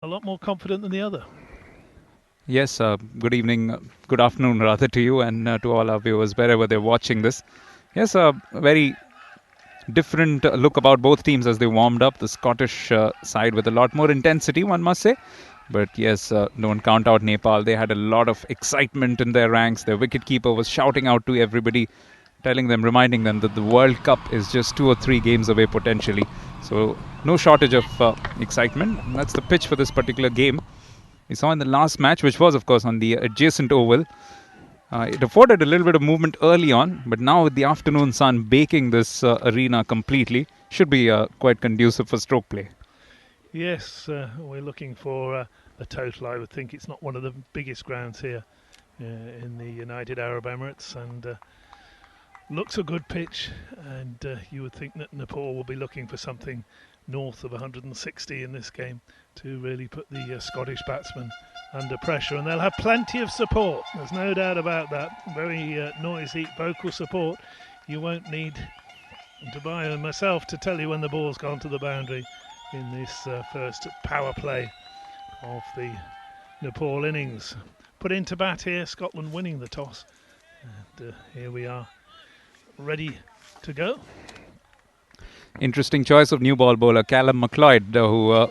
a lot more confident than the other. Yes, good evening, good afternoon rather to you and to all our viewers wherever they're watching this. Yes, a very different look about both teams as they warmed up. The Scottish side with a lot more intensity, one must say. But yes, don't count out Nepal. They had a lot of excitement in their ranks. Their wicketkeeper was shouting out to everybody, telling them, reminding them that the World Cup is just 2 or 3 games away potentially. So no shortage of excitement. And that's the pitch for this particular game. We saw in the last match, which was, of course, on the adjacent oval, it afforded a little bit of movement early on, but now with the afternoon sun baking this arena completely, should be quite conducive for stroke play. Yes, we're looking for a total. I would think it's not one of the biggest grounds here in the United Arab Emirates, and looks a good pitch. And you would think that Nepal will be looking for something north of 160 in this game to really put the Scottish batsmen under pressure, and they'll have plenty of support. There's no doubt about that. Very noisy vocal support. You won't need Dubai and myself to tell you when the ball's gone to the boundary in this first power play of the Nepal innings. Put into bat here, Scotland winning the toss. And here we are, ready to go. Interesting choice of new ball bowler Callum McLeod, who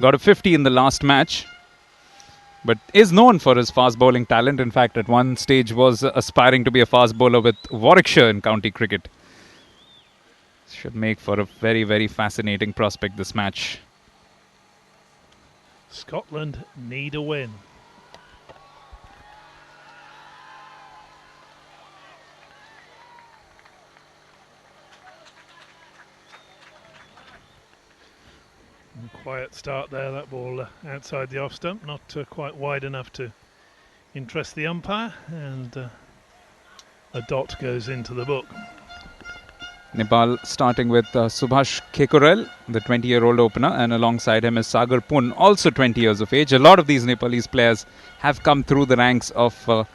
got a 50 in the last match, but is known for his fast bowling talent. In fact, at one stage was aspiring to be a fast bowler with Warwickshire in county cricket. Should make for a very, very fascinating prospect this match. Scotland need a win. Quiet start there, that ball outside the off stump, not quite wide enough to interest the umpire, and a dot goes into the book. Nepal starting with Subhash Kekurel, the 20-year-old opener, and alongside him is Sagar Pun, also 20 years of age. A lot of these Nepalese players have come through the ranks of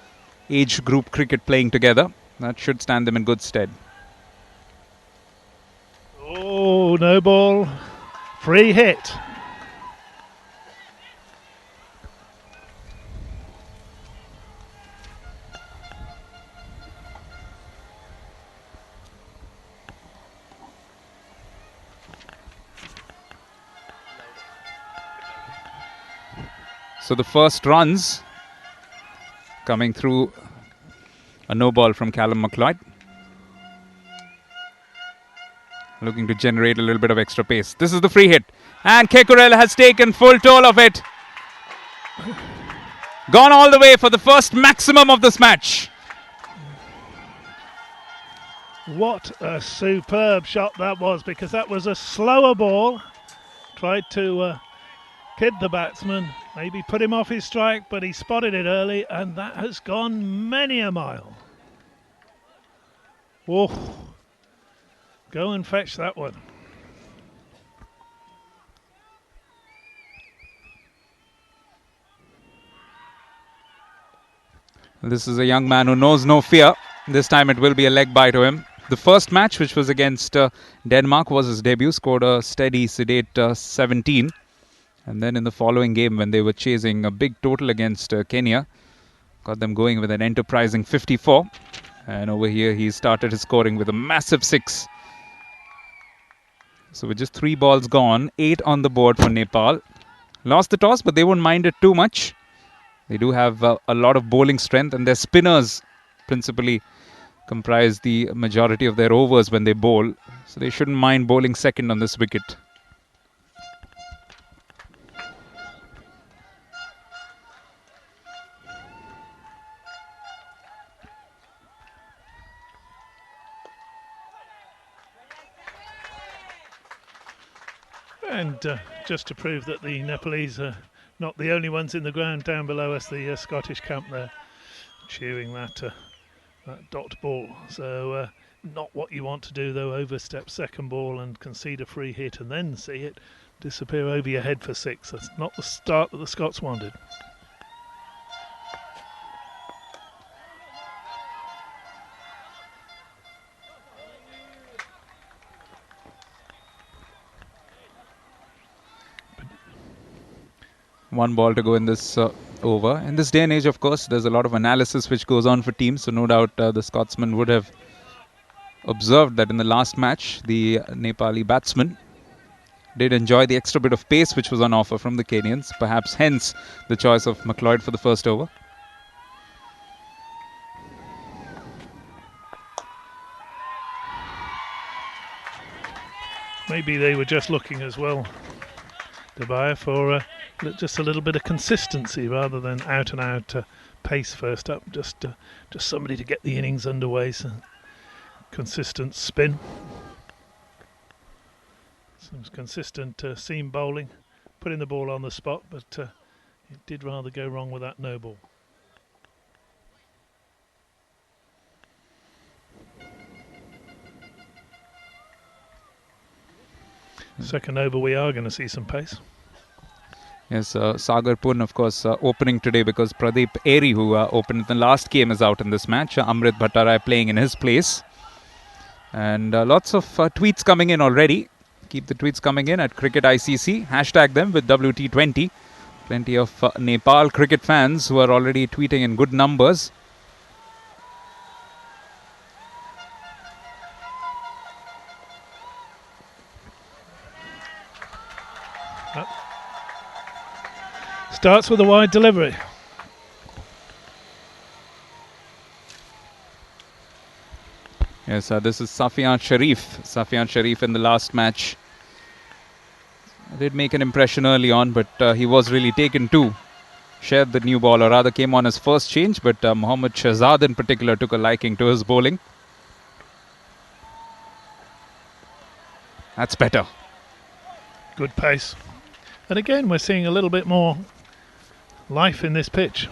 age group cricket playing together. That should stand them in good stead. Oh, no ball. Free hit. So the first runs coming through a no ball from Callum McLeod. Looking to generate a little bit of extra pace. This is the free hit. And Kekurel has taken full toll of it. Gone all the way for the first maximum of this match. What a superb shot that was, because that was a slower ball. Tried to kid the batsman, maybe put him off his strike, but he spotted it early, and that has gone many a mile. Oh, go and fetch that one. This is a young man who knows no fear. This time it will be a leg bye to him. The first match, which was against Denmark, was his debut. Scored a steady, sedate 17. And then in the following game, when they were chasing a big total against Kenya, got them going with an enterprising 54. And over here, he started his scoring with a massive 6. So with just 3 balls gone, 8 on the board for Nepal. Lost the toss, but they won't mind it too much. They do have a lot of bowling strength, and their spinners principally comprise the majority of their overs when they bowl. So they shouldn't mind bowling second on this wicket. And just to prove that the Nepalese are not the only ones in the ground down below us, the Scottish camp there cheering that dot ball. So not what you want to do, though. Overstep second ball and concede a free hit and then see it disappear over your head for 6. That's not the start that the Scots wanted. 1 ball to go in this over. In this day and age, of course, there's a lot of analysis which goes on for teams. So no doubt the Scotsman would have observed that in the last match, the Nepali batsman did enjoy the extra bit of pace which was on offer from the Kenyans. Perhaps hence the choice of McLeod for the first over. Maybe they were just looking as well, Dubai, for just a little bit of consistency rather than out and out pace first up. Just somebody to get the innings underway. So consistent spin, some consistent seam bowling, putting the ball on the spot, but it did rather go wrong with that no ball. Second over, we are going to see some pace. Yes, Sagar Pun, of course, opening today because Pradeep Airy, who opened in the last game, is out in this match. Amrit Bhattarai playing in his place. And lots of tweets coming in already. Keep the tweets coming in at Cricket ICC. Hashtag them with WT20. Plenty of Nepal cricket fans who are already tweeting in good numbers. Starts with a wide delivery. Yes, this is Safian Sharif. Safian Sharif in the last match did make an impression early on, but he was really taken too. Shared the new ball, or rather came on his first change, but Mohammad Shahzad in particular took a liking to his bowling. That's better. Good pace. And again, we're seeing a little bit more life in this pitch.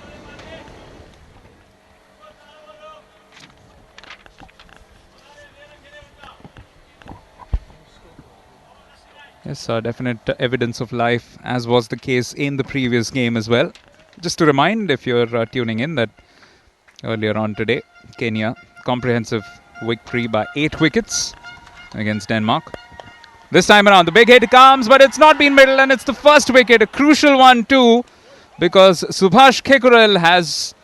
Yes, definite evidence of life, as was the case in the previous game as well. Just to remind, if you're tuning in, that earlier on today, Kenya comprehensive victory by 8 wickets against Denmark. This time around, the big hit comes, but it's not been middle, and it's the first wicket, a crucial one too, because Subhash Kekurel has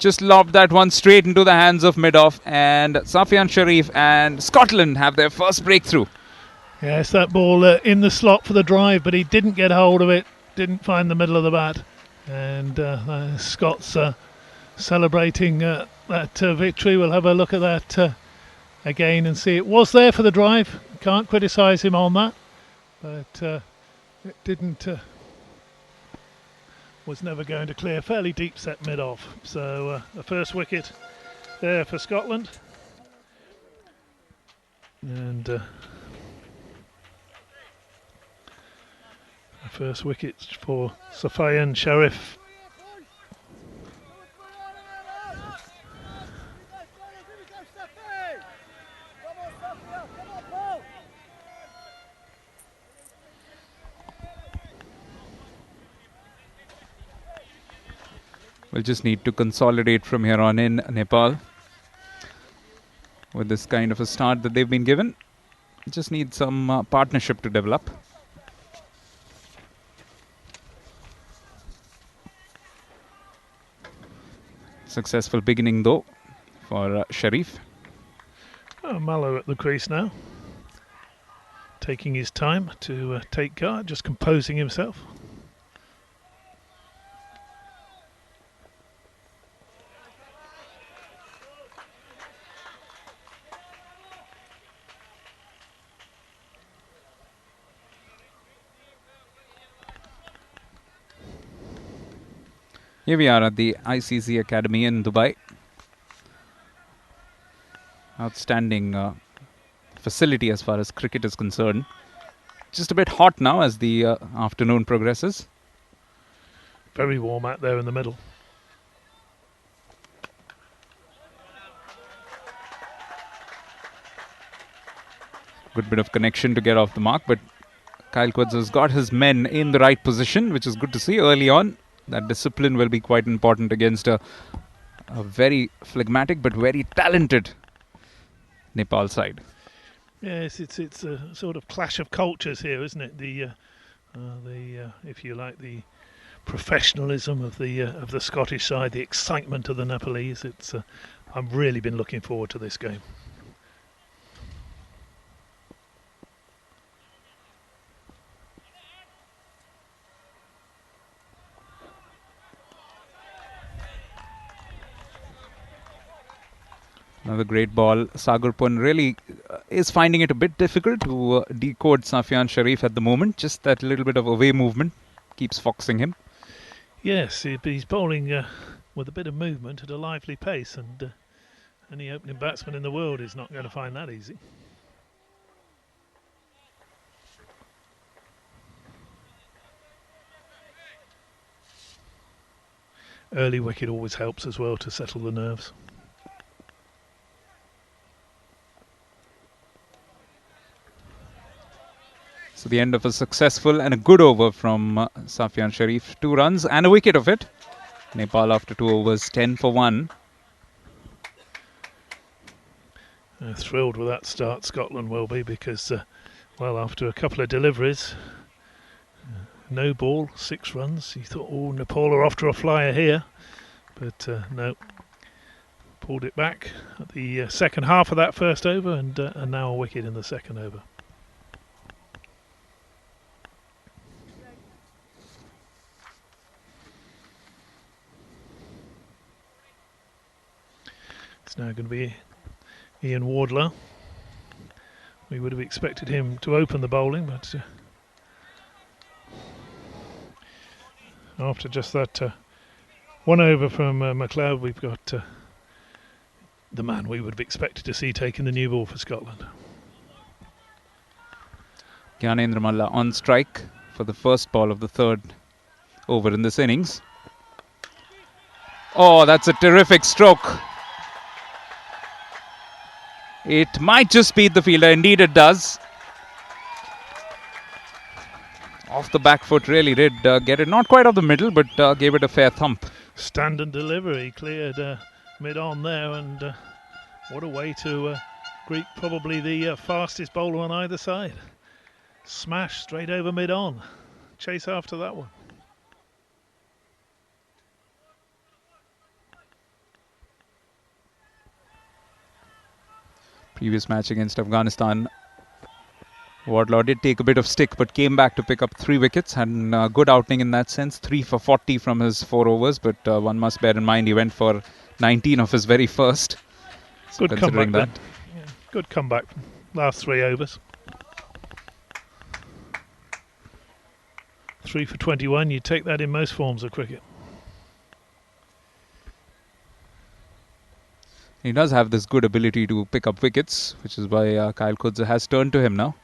just lobbed that one straight into the hands of mid-off, and Safian Sharif and Scotland have their first breakthrough. Yes, that ball in the slot for the drive, but he didn't get hold of it, didn't find the middle of the bat. And Scots celebrating that victory. We'll have a look at that again and see. It was there for the drive. Can't criticise him on that. But it didn't... was never going to clear. Fairly deep set mid-off. So the first wicket there for Scotland. And... the first wicket for Safian Sharif. We'll just need to consolidate from here on in Nepal with this kind of a start that they've been given. Just need some partnership to develop. Successful beginning though for Sharif. Mallow at the crease now, taking his time to take guard, just composing himself. Here we are at the ICC Academy in Dubai. Outstanding facility as far as cricket is concerned. Just a bit hot now as the afternoon progresses. Very warm out there in the middle. Good bit of connection to get off the mark, but Kyle Quidz has got his men in the right position, which is good to see early on. That discipline will be quite important against a very phlegmatic but very talented Nepal side. Yes, it's a sort of clash of cultures here, isn't it? The if you like, the professionalism of the Scottish side, the excitement of the Nepalese. I've really been looking forward to this game. Another great ball. Sagar Pun really is finding it a bit difficult to decode Safian Sharif at the moment. Just that little bit of away movement keeps foxing him. Yes, he's bowling with a bit of movement at a lively pace, and any opening batsman in the world is not going to find that easy. Early wicket always helps as well to settle the nerves. So the end of a successful and a good over from Safian Sharif. 2 runs and a wicket of it. Nepal after 2 overs, 10 for 1. Thrilled with that start, Scotland will be, because, well, after a couple of deliveries, no ball, 6 runs. You thought, oh, Nepal are after a flyer here, but no. Pulled it back at the second half of that first over, and now a wicket in the second over. It's now going to be Ian Wardler. We would have expected him to open the bowling, but after just that 1 over from McLeod, we've got the man we would have expected to see taking the new ball for Scotland. Gyanendra Malla on strike for the first ball of the 3rd over in this innings. Oh, that's a terrific stroke. It might just beat the fielder. Indeed it does. Off the back foot, really did get it. Not quite off the middle, but gave it a fair thump. Stand and delivery, cleared mid-on there, and what a way to greet probably the fastest bowler on either side. Smash straight over mid-on. Chase after that one. Previous match against Afghanistan, Wardlaw did take a bit of stick but came back to pick up 3 wickets. Had a good outing in that sense. 3 for 40 from his 4 overs, but one must bear in mind he went for 19 of his very first. So good comeback that. Yeah, good comeback. Last 3 overs. 3 for 21, you take that in most forms of cricket. He does have this good ability to pick up wickets, which is why Kyle Kudza has turned to him now.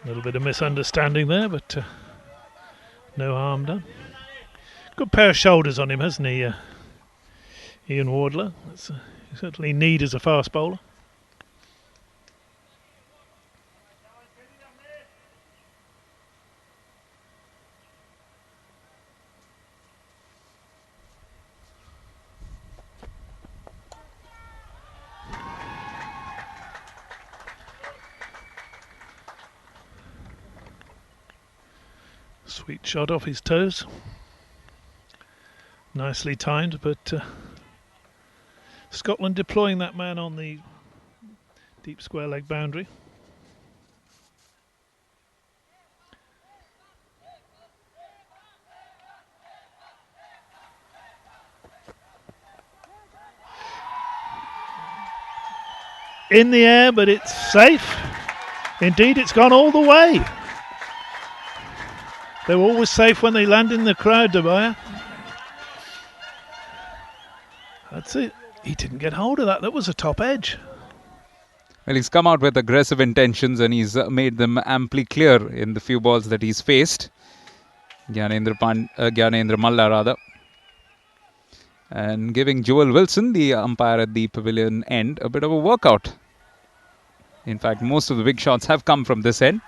A little bit of misunderstanding there, but no harm done. Good pair of shoulders on him, hasn't he, Ian Wardler? That's certainly need as a fast bowler. Sweet shot off his toes. Nicely timed, but Scotland deploying that man on the deep square leg boundary. In the air, but it's safe. Indeed, it's gone all the way. They're always safe when they land in the crowd, Dubai. That's it. He didn't get hold of that. That was a top edge. Well, he's come out with aggressive intentions and he's made them amply clear in the few balls that he's faced. Gyanendra Malla, rather. And giving Joel Wilson, the umpire at the pavilion end, a bit of a workout. In fact, most of the big shots have come from this end.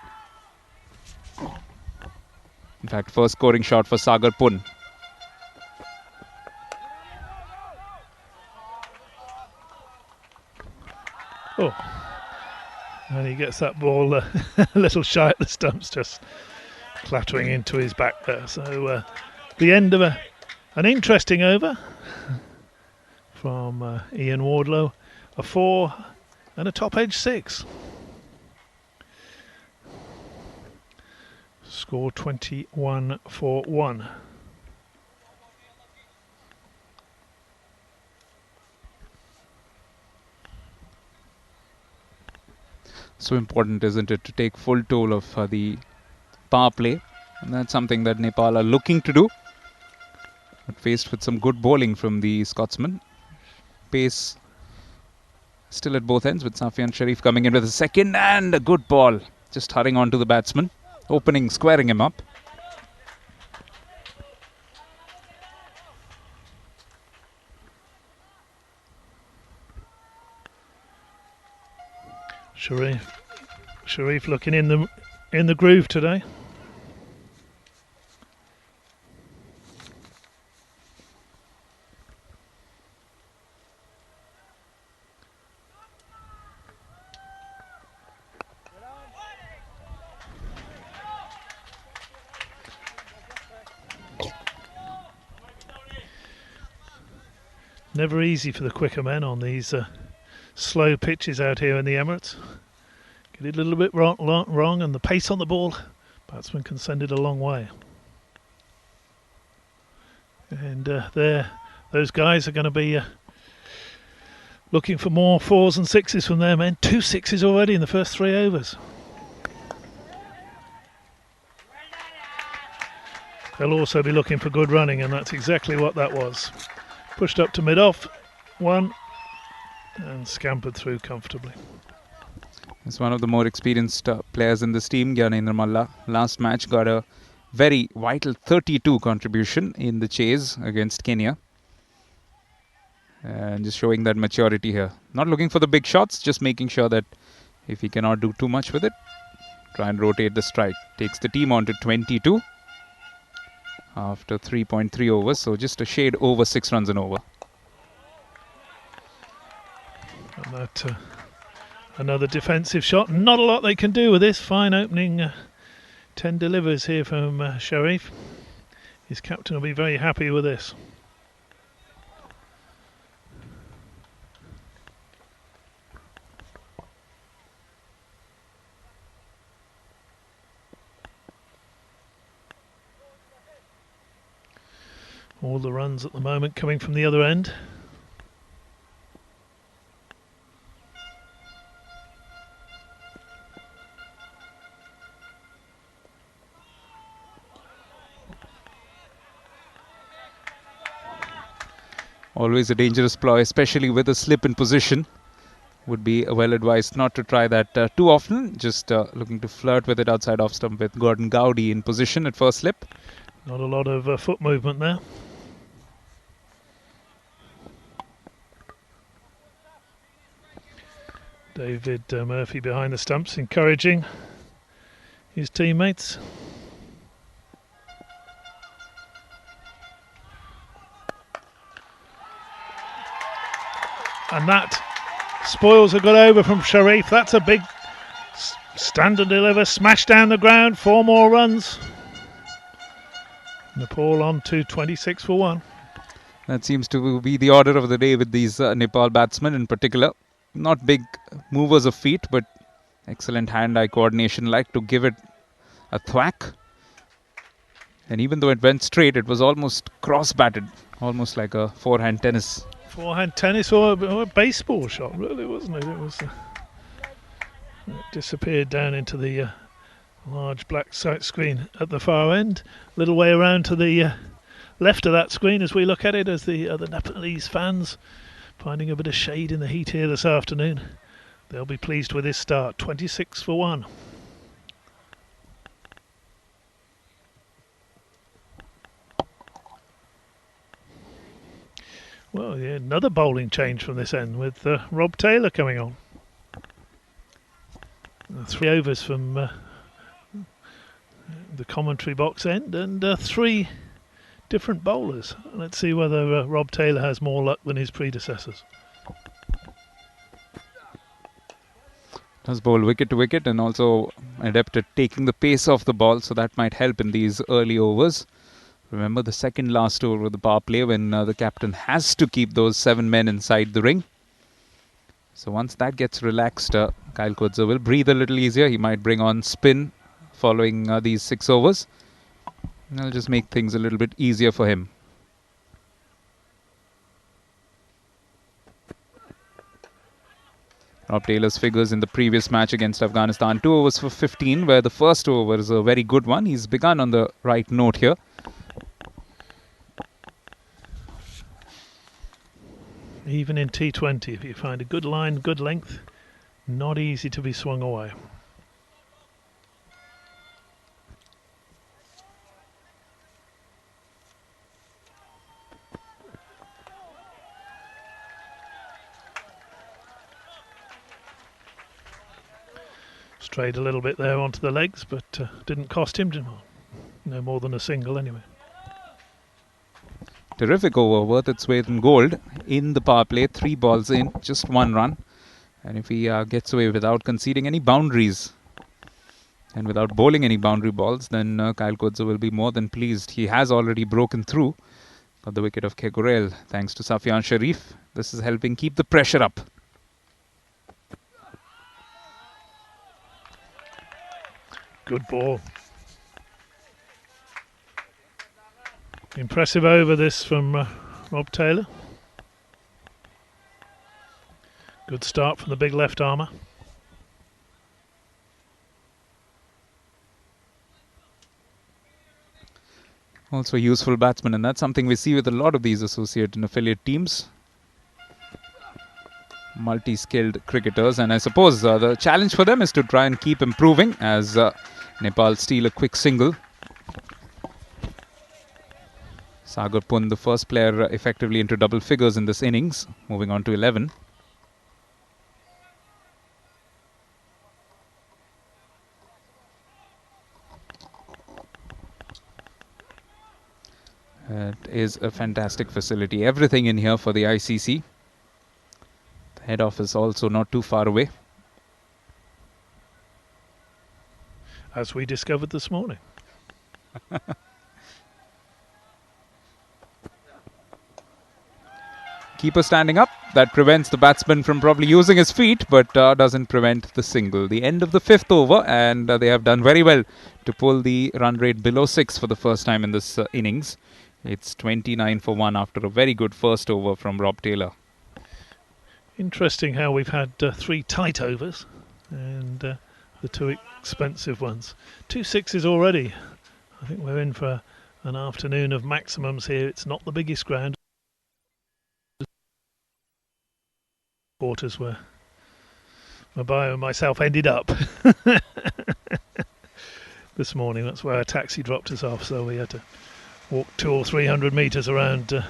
In fact, first scoring shot for Sagar Pun. Oh, and he gets that ball a little shy at the stumps, just clattering into his back there. So the end of an interesting over from Ian Wardlow, a 4 and a top edge 6. Score 21 for 1. So important, isn't it, to take full toll of the power play, and that's something that Nepal are looking to do, but faced with some good bowling from the Scotsman. Pace still at both ends, with Safian Sharif coming in with a second, and a good ball just hurrying on to the batsman, squaring him up. Sharif looking in the groove today. Never easy for the quicker men on these slow pitches out here in the Emirates. Get it a little bit wrong, and the pace on the ball, batsman can send it a long way. And those guys are going to be looking for more 4s and 6s from their men. 2 6s already in the first 3 overs. They'll also be looking for good running, and that's exactly what that was. Pushed up to mid-off, 1, and scampered through comfortably. It's one of the more experienced players in this team, Gyanendra Malla. Last match got a very vital 32 contribution in the chase against Kenya. And just showing that maturity here. Not looking for the big shots, just making sure that if he cannot do too much with it, try and rotate the strike. Takes the team on to 22 after 3.3 overs, so just a shade over 6 runs and over. And that another defensive shot. Not a lot they can do with this. Fine opening 10 delivers here from Sharif. His captain will be very happy with this. All the runs at the moment coming from the other end. Always a dangerous ploy, especially with a slip in position. Would be well advised not to try that too often. Just looking to flirt with it outside off stump with Gordon Gowdy in position at first slip. Not a lot of foot movement there. David Murphy behind the stumps, encouraging his teammates. And that spoils a good over from Sharif. That's a big standard deliver, smash down the ground, 4 more runs. Nepal on to 26 for 1. That seems to be the order of the day with these Nepal batsmen in particular. Not big movers of feet, but excellent hand-eye coordination. Like to give it a thwack. And even though it went straight, it was almost cross-batted. Almost like a forehand tennis. Forehand tennis or a baseball shot, really, wasn't it? It was it disappeared down into the large black sight screen at the far end. Little way around to the left of that screen as we look at it, as the other Nepalese fans finding a bit of shade in the heat here this afternoon. They'll be pleased with this start. 26 for 1. Well, yeah, another bowling change from this end with Rob Taylor coming on. 3 overs from the commentary box end, and 3 different bowlers. Let's see whether Rob Taylor has more luck than his predecessors. Has bowled wicket to wicket and also adept at taking the pace off the ball, so that might help in these early overs. Remember the second last over of the power play when the captain has to keep those 7 men inside the ring. So once that gets relaxed, Kyle Kudza will breathe a little easier. He might bring on spin following these 6 overs. And that'll just make things a little bit easier for him. Rob Taylor's figures in the previous match against Afghanistan, 2 overs for 15, where the first over is a very good one. He's begun on the right note here. Even in T20, if you find a good line, good length, not easy to be swung away. Strayed a little bit there onto the legs, but didn't cost him no more than a single anyway. Terrific over, worth its weight in gold in the power play. 3 balls in, just 1 run. And if he gets away without conceding any boundaries and without bowling any boundary balls, then Kyle Kudza will be more than pleased. He has already broken through at the wicket of Kegorel thanks to Safian Sharif. This is helping keep the pressure up. Good ball. Impressive over this from Rob Taylor. Good start from the big left armour. Also a useful batsman, and that's something we see with a lot of these associate and affiliate teams. Multi-skilled cricketers, and I suppose the challenge for them is to try and keep improving as Nepal steal a quick single. Sagar Pun, the first player effectively into double figures in this innings, moving on to 11. It is a fantastic facility. Everything in here for the ICC. The head office also not too far away. As we discovered this morning. Keeper standing up. That prevents the batsman from probably using his feet, but doesn't prevent the single. The end of the 5th over, and they have done very well to pull the run rate below 6 for the first time in this innings. It's 29 for 1 after a very good first over from Rob Taylor. Interesting how we've had 3 tight overs and the 2 expensive ones. 2 sixes already. I think we're in for an afternoon of maximums here. It's not the biggest ground. Quarters where Mabayo and myself ended up this morning. That's where our taxi dropped us off, so we had to walk 200 or 300 metres around to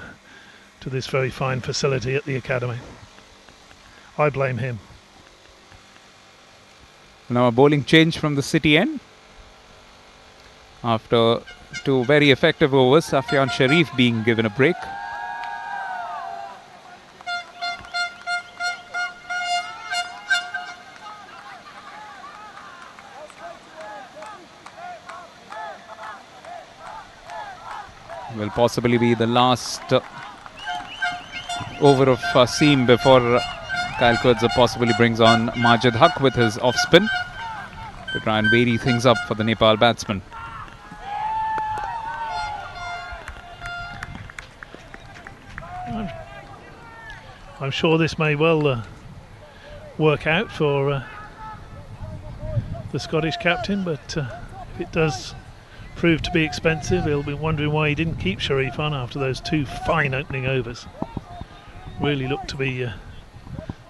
this very fine facility at the academy. I blame him. Now a bowling change from the City end. After 2 very effective overs, Safian Sharif being given a break. Will possibly be the last over of seam before Kyle Kudza possibly brings on Majid Haq with his off spin to try and vary things up for the Nepal batsman. I'm sure this may well work out for the Scottish captain, but if it does prove to be expensive, he'll be wondering why he didn't keep Sharif on after those 2 fine opening overs. Really looked to be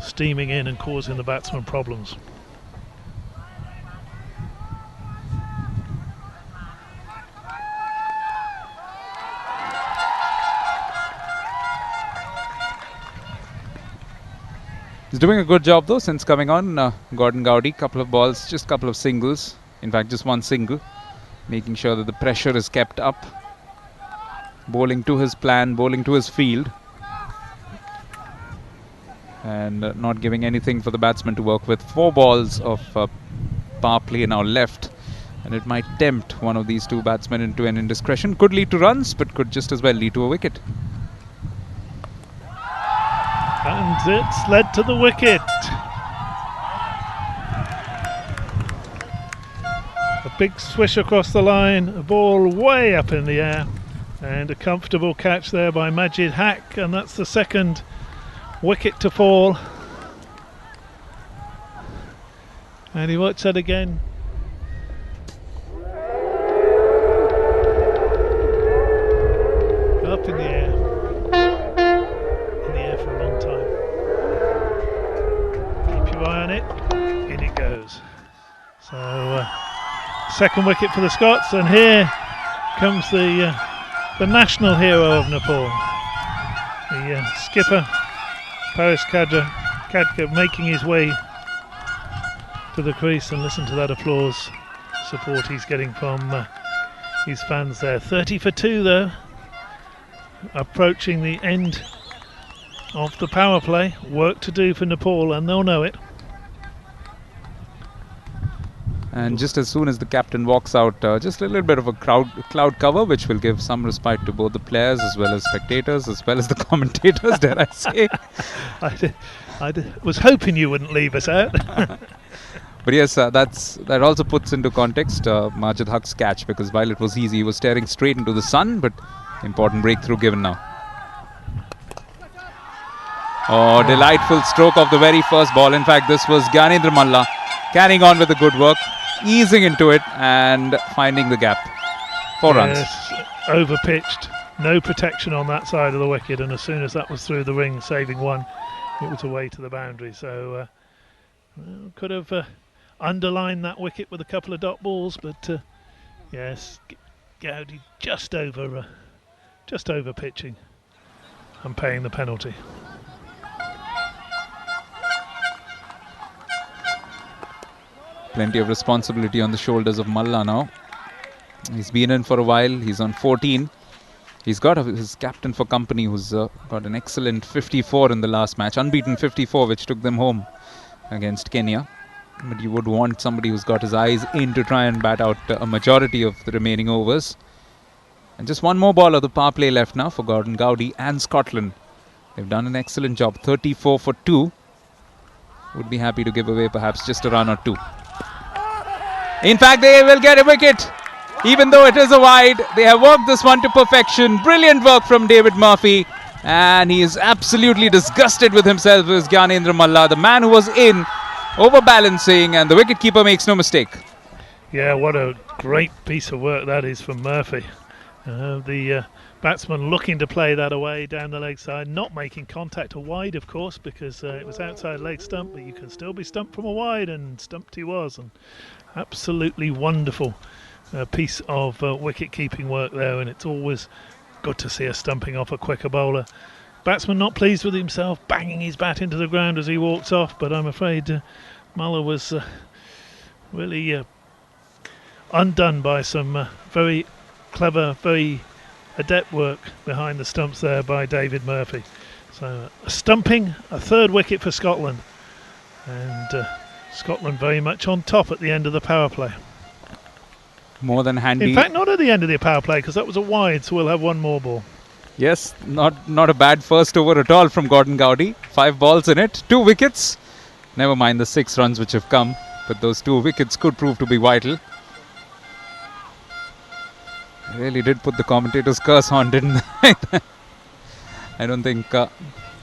steaming in and causing the batsman problems. He's doing a good job though since coming on. Gordon Gowdy, couple of balls, just couple of singles. In fact, just 1 single. Making sure that the pressure is kept up. Bowling to his plan, bowling to his field. and not giving anything for the batsman to work with. 4 balls of power play now left, and it might tempt one of these two batsmen into an indiscretion. Could lead to runs, but could just as well lead to a wicket. And it's led to the wicket. A big swish across the line, a ball way up in the air, and a comfortable catch there by Majid Haq, and that's the second wicket to fall. And he watched that again. Up in the air. In the air for a long time. Keep your eye on it. In it goes. So second wicket for the Scots, and here comes the national hero of Nepal. The skipper Paris Khadka making his way to the crease, and listen to that applause support he's getting from his fans there. 30 for 2 though, approaching the end of the power play. Work to do for Nepal, and they'll know it. And just as soon as the captain walks out, just a little bit of a cloud cover, which will give some respite to both the players as well as spectators, as well as the commentators, dare I say. I was hoping you wouldn't leave us out. But yes, that also puts into context Majid Haq's catch, because while it was easy, he was staring straight into the sun, but important breakthrough given now. Oh, delightful stroke of the very first ball. In fact, this was Gyanendra Malla carrying on with the good work, easing into it and finding the gap. 4 runs. Over pitched, no protection on that side of the wicket, and as soon as that was through the ring, saving one, it was away to the boundary. So could have underlined that wicket with a couple of dot balls, but yes, Gowdy just over pitching and paying the penalty. Plenty of responsibility on the shoulders of Malla now. He's been in for a while. He's on 14. He's got his captain for company, who's got an excellent 54 in the last match. Unbeaten 54, which took them home against Kenya. But you would want somebody who's got his eyes in to try and bat out a majority of the remaining overs. And just one more ball of the power play left now for Gordon Gowdy and Scotland. They've done an excellent job. 34 for 2. Would be happy to give away perhaps just a run or two. In fact, they will get a wicket. Even though it is a wide, they have worked this one to perfection. Brilliant work from David Murphy. And he is absolutely disgusted with himself as Gyanendra Malla, the man who was in, overbalancing, and the wicketkeeper makes no mistake. Yeah, what a great piece of work that is from Murphy. The batsman looking to play that away down the leg side, not making contact, a wide of course, because it was outside leg stump, but you can still be stumped from a wide, and stumped he was. And absolutely wonderful piece of wicket-keeping work there, and it's always good to see a stumping off a quicker bowler. Batsman not pleased with himself, banging his bat into the ground as he walks off, but I'm afraid Malla was really undone by some very clever, very adept work behind the stumps there by David Murphy. So a stumping, a third wicket for Scotland, and Scotland very much on top at the end of the power play. More than handy. In fact, not at the end of the power play, because that was a wide, so we'll have one more ball. Yes, not a bad first over at all from Gordon Gowdy. 5 balls in it, 2 wickets. Never mind the 6 runs which have come, but those 2 wickets could prove to be vital. Really did put the commentator's curse on, didn't they? I don't think the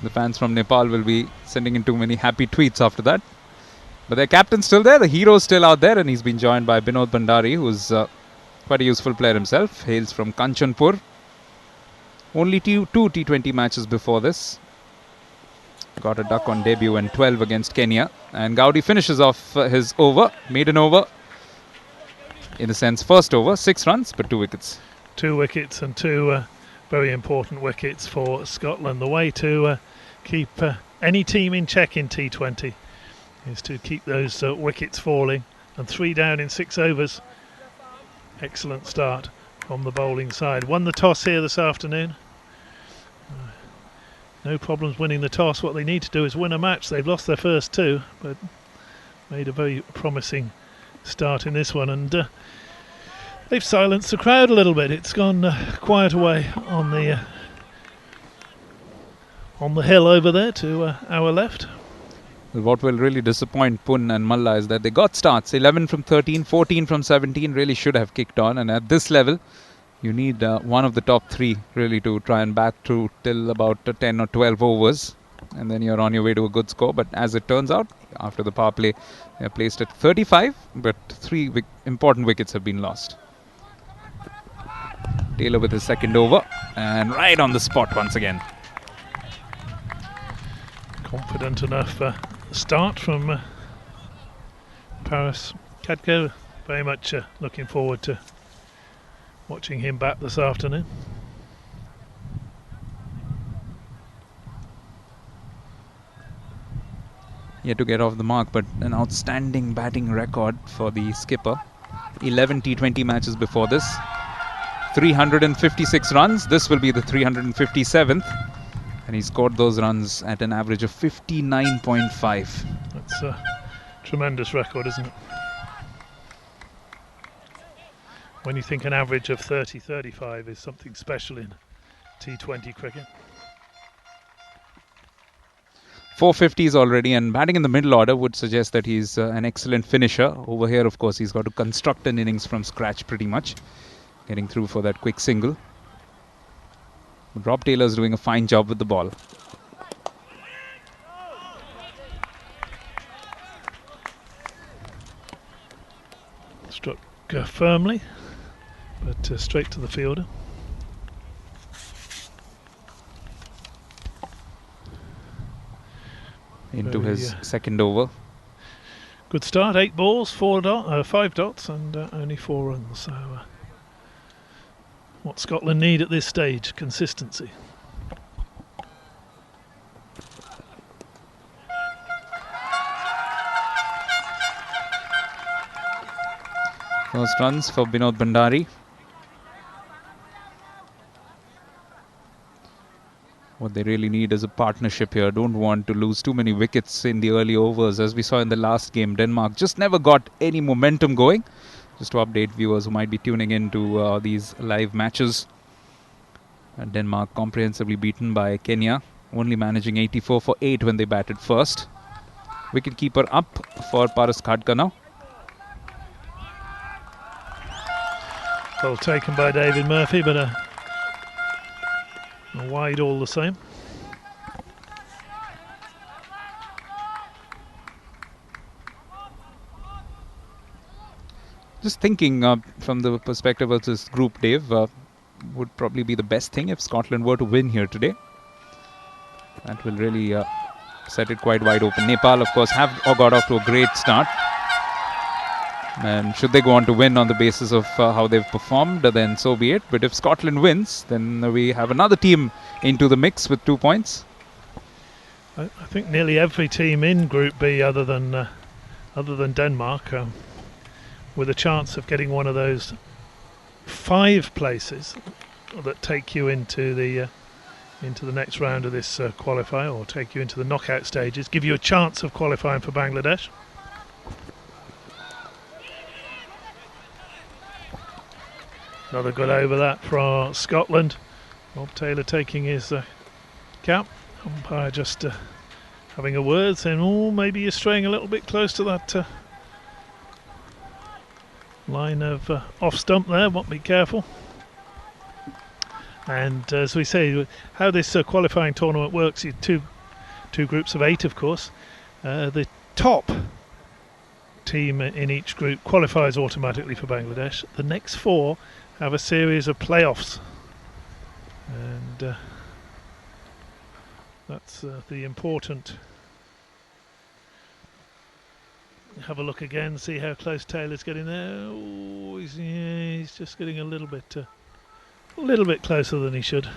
fans from Nepal will be sending in too many happy tweets after that. But their captain's still there, the hero's still out there, and he's been joined by Binod Bhandari, who's quite a useful player himself. Hails from Kanchanpur. Only two T20 matches before this. Got a duck on debut and 12 against Kenya. And Gowdy finishes off his over, maiden over. In a sense, first over, 6 runs, but 2 wickets. 2 wickets and 2 very important wickets for Scotland. The way to keep any team in check in T20 is to keep those wickets falling. And 3 down in 6 overs. Excellent start from the bowling side. Won the toss here this afternoon. no problems winning the toss. What they need to do is win a match. They've lost their first two, but made a very promising start in this one, and they've silenced the crowd a little bit. It's gone quiet away on the hill over there to our left. What will really disappoint Pun and Malla is that they got starts 11 from 13, 14 from 17, really should have kicked on, and at this level you need one of the top three really to try and back through till about 10 or 12 overs, and then you're on your way to a good score. But as it turns out, after the power play, they're placed at 35, but three important wickets have been lost. Taylor with his second over, and right on the spot once again. Confident enough start from Paris Kadko. Very much looking forward to watching him bat this afternoon. Yet to get off the mark, but an outstanding batting record for the skipper. 11 T20 matches before this. 356 runs. This will be the 357th. And he scored those runs at an average of 59.5. That's a tremendous record, isn't it? When you think an average of 30-35 is something special in T20 cricket. 450s already, and batting in the middle order would suggest that he's an excellent finisher. Over here, of course, he's got to construct an innings from scratch pretty much, getting through for that quick single. But Rob Taylor's doing a fine job with the ball. Struck firmly, but straight to the fielder. Into his second over. Good start, 8 balls, 5 dots, and only 4 runs. So what Scotland need at this stage, consistency. First runs for Binod Bhandari. What they really need is a partnership here. Don't want to lose too many wickets in the early overs. As we saw in the last game, Denmark just never got any momentum going. Just to update viewers who might be tuning in to these live matches. Denmark comprehensively beaten by Kenya, only managing 84 for 8 when they batted first. Wicketkeeper up for Paras Khadka now. Well taken by David Murphy, but a wide all the same. Just thinking from the perspective of this group, Dave, would probably be the best thing if Scotland were to win here today. That will really set it quite wide open. Nepal, of course, have got off to a great start. And should they go on to win on the basis of how they've performed, then so be it. But if Scotland wins, then we have another team into the mix with 2 points. I think nearly every team in Group B, other than Denmark, with a chance of getting one of those 5 places that take you into the next round of this qualifier, or take you into the knockout stages, give you a chance of qualifying for Bangladesh. Another good over that for Scotland. Rob Taylor taking his cap. Umpire just having a word, saying, oh, maybe you're straying a little bit close to that line of off stump there. Want to be careful. And as we say, how this qualifying tournament works, you two groups of 8, of course. The top team in each group qualifies automatically for Bangladesh. The next 4 have a series of playoffs, and that's the important. Have a look again, see how close Taylor's getting there. Oh, he's just getting a little bit closer than he should.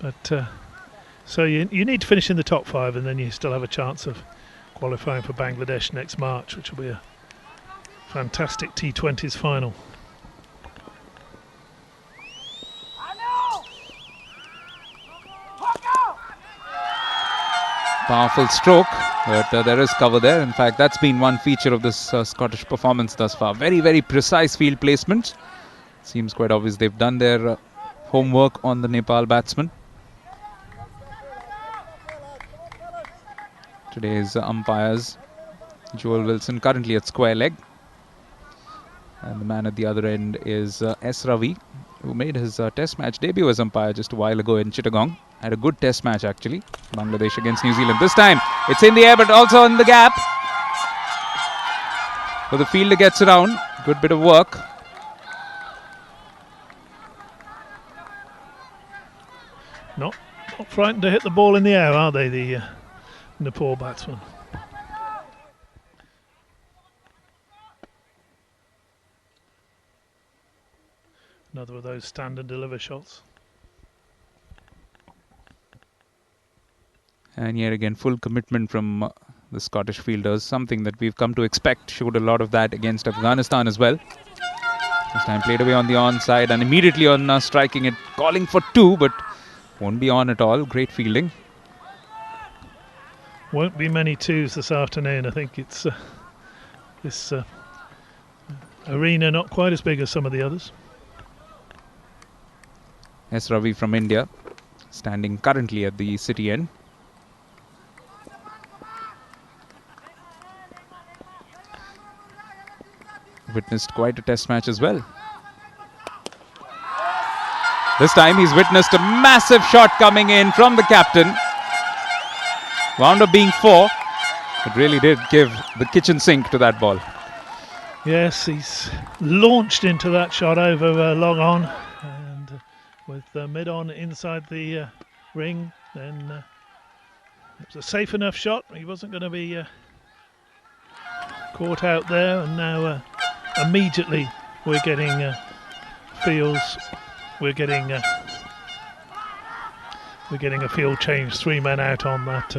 But so you need to finish in the top 5, and then you still have a chance of qualifying for Bangladesh next March, which will be a fantastic T20s final. Powerful stroke, but there is cover there. In fact, that's been one feature of this Scottish performance thus far. Very, very precise field placement. Seems quite obvious they've done their homework on the Nepal batsman. Today's umpires, Joel Wilson, currently at square leg. And the man at the other end is S. Ravi, who made his test match debut as umpire just a while ago in Chittagong. Had a good test match actually. Bangladesh against New Zealand. This time it's in the air but also in the gap. So the fielder gets around. Good bit of work. Not frightened to hit the ball in the air, are they, the Nepal batsmen? Another of those stand and deliver shots. And yet again, full commitment from the Scottish fielders, something that we've come to expect. Showed a lot of that against Afghanistan as well. This time played away on the onside and immediately on striking it, calling for 2, but won't be on at all. Great fielding. Won't be many 2s this afternoon. I think it's this arena not quite as big as some of the others. S. Ravi from India, standing currently at the city end. Witnessed quite a test match as well. This time he's witnessed a massive shot coming in from the captain. Wound up being 4. It really did give the kitchen sink to that ball. Yes, he's launched into that shot over long on, and with mid on inside the ring, then it was a safe enough shot. He wasn't going to be caught out there, and now immediately we're getting fields. We're getting a field change. 3 men out on that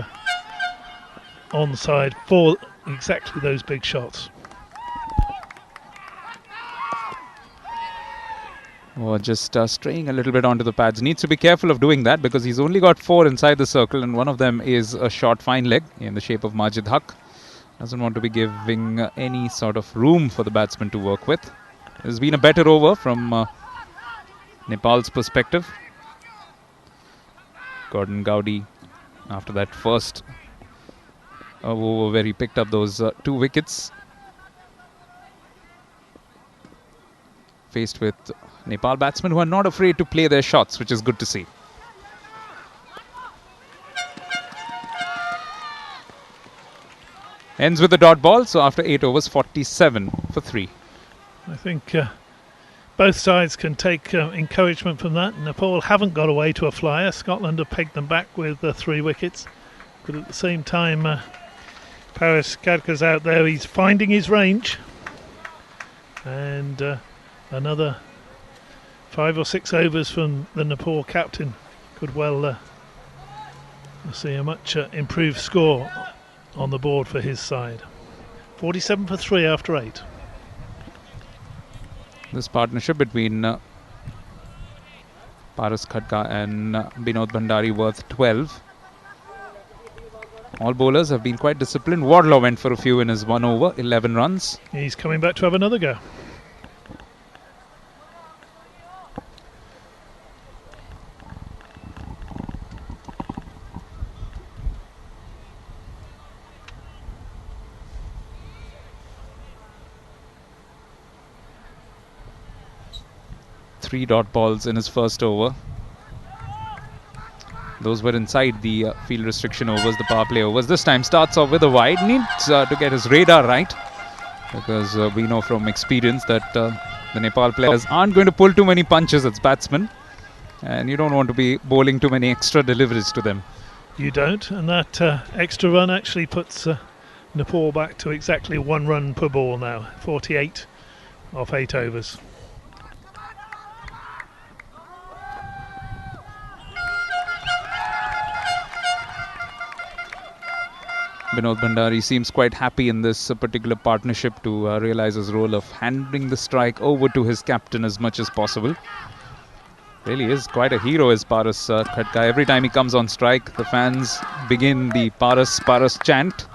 onside for exactly those big shots. Or just straying a little bit onto the pads. Needs to be careful of doing that because he's only got 4 inside the circle, and one of them is a short fine leg in the shape of Majid Haq. Doesn't want to be giving any sort of room for the batsman to work with. There's been a better over from Nepal's perspective. Gordon Gowdy, after that first over where he picked up those 2 wickets, faced with Nepal batsmen who are not afraid to play their shots, which is good to see. Ends with the dot ball, so after 8 overs, 47 for 3. I think both sides can take encouragement from that. Nepal haven't got away to a flyer. Scotland have pegged them back with 3 wickets. But at the same time, Paris Khadka's out there. He's finding his range. And another 5 or 6 overs from the Nepal captain could well see a much improved score on the board for his side. 47 for 3 after 8. This partnership between Paras Khadka and Binod Bhandari worth 12. All bowlers have been quite disciplined. Wardlaw went for a few in his 1 over, 11 runs. He's coming back to have another go. Three dot balls in his first over. Those were inside the field restriction overs, the power play overs. This time starts off with a wide. Needs to get his radar right, because we know from experience that the Nepal players aren't going to pull too many punches as batsmen, and you don't want to be bowling too many extra deliveries to them. You don't, and that extra run actually puts Nepal back to exactly 1 run per ball now. 48 off 8 overs. Binod Bhandari seems quite happy in this particular partnership to realize his role of handing the strike over to his captain as much as possible. Really is quite a hero, is Paras Khatka. Every time he comes on strike, the fans begin the Paras Paras chant.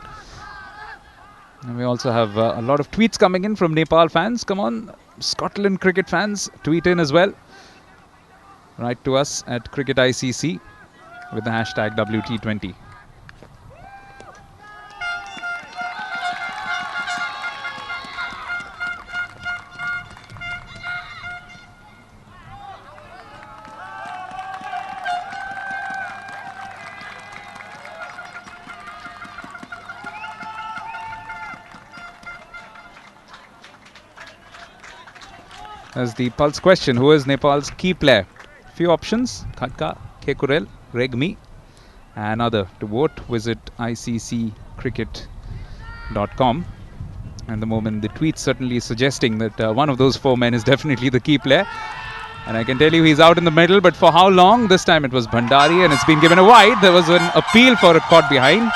And we also have a lot of tweets coming in from Nepal fans. Come on, Scotland cricket fans, tweet in as well. Write to us at Cricket ICC with the hashtag WT20. As the pulse question, who is Nepal's key player? Few options: Khatka, Kekurel, Regmi, and other. To vote, visit ICC-Cricket.com. And the moment the tweet certainly suggesting that one of those four men is definitely the key player. And I can tell you he's out in the middle, but for how long? This time it was Bhandari, and it's been given a wide. There was an appeal for a caught behind.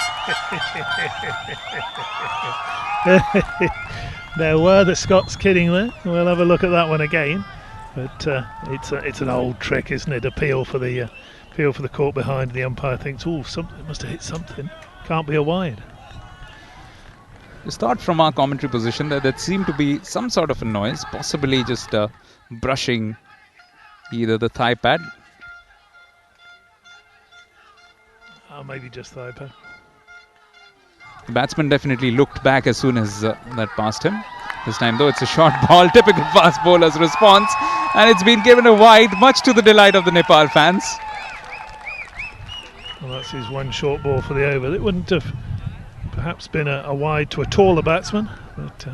There were the Scots kidding there. We'll have a look at that one again. But it's an old trick, isn't it? Appeal for the court behind. The umpire thinks, oh, something must have hit something. Can't be a wide. Just thought from our commentary position that there seemed to be some sort of a noise, possibly just brushing either the thigh pad. Maybe just thigh pad. The batsman definitely looked back as soon as that passed him. This time though it's a short ball, typical fast bowler's response, and it's been given a wide, much to the delight of the Nepal fans. Well, that's his one short ball for the over. It wouldn't have perhaps been a wide to a taller batsman, but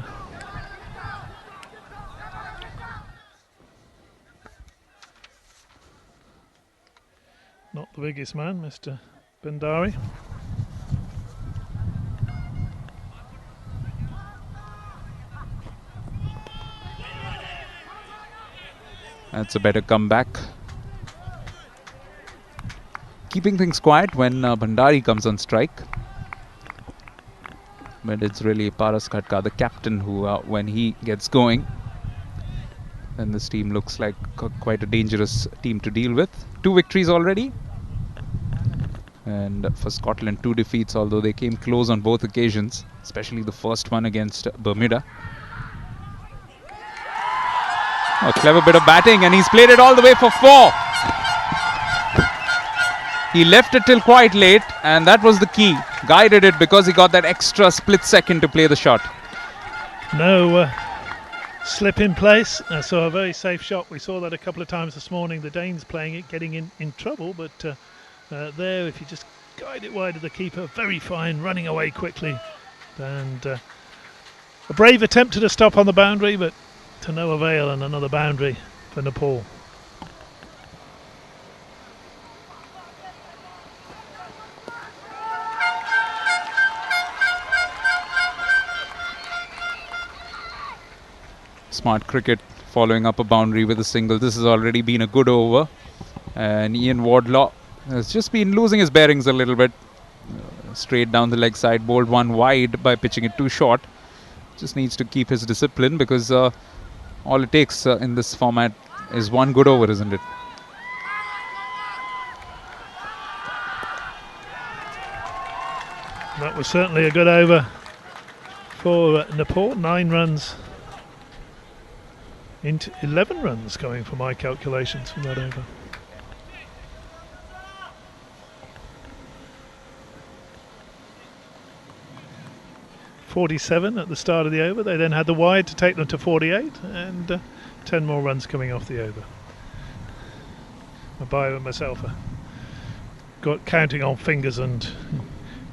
not the biggest man, Mr. Bhandari. That's a better comeback. Keeping things quiet when Bhandari comes on strike. But it's really Paras Khatka, the captain, who when he gets going, then this team looks like quite a dangerous team to deal with. 2 victories already. And for Scotland, 2 defeats, although they came close on both occasions, especially the first one against Bermuda. A clever bit of batting, and he's played it all the way for 4. He left it till quite late, and that was the key. Guided it because he got that extra split second to play the shot. No slip in place, so a very safe shot. We saw that a couple of times this morning. The Danes playing it, getting in trouble, but there, if you just guide it wide of the keeper, very fine, running away quickly. And a brave attempt to stop on the boundary, but to no avail, and another boundary for Nepal. Smart cricket, following up a boundary with a single. This has already been a good over, and Ian Wardlaw has just been losing his bearings a little bit. Straight down the leg side, bowled one wide by pitching it too short. Just needs to keep his discipline, because all it takes in this format is one good over, isn't it? That was certainly a good over for Nepal. 9 runs into 11 runs going for my calculations from that over. .47 at the start of the over. They then had the wide to take them to 48, and 10 more runs coming off the over. Mabayo and myself got counting on fingers, and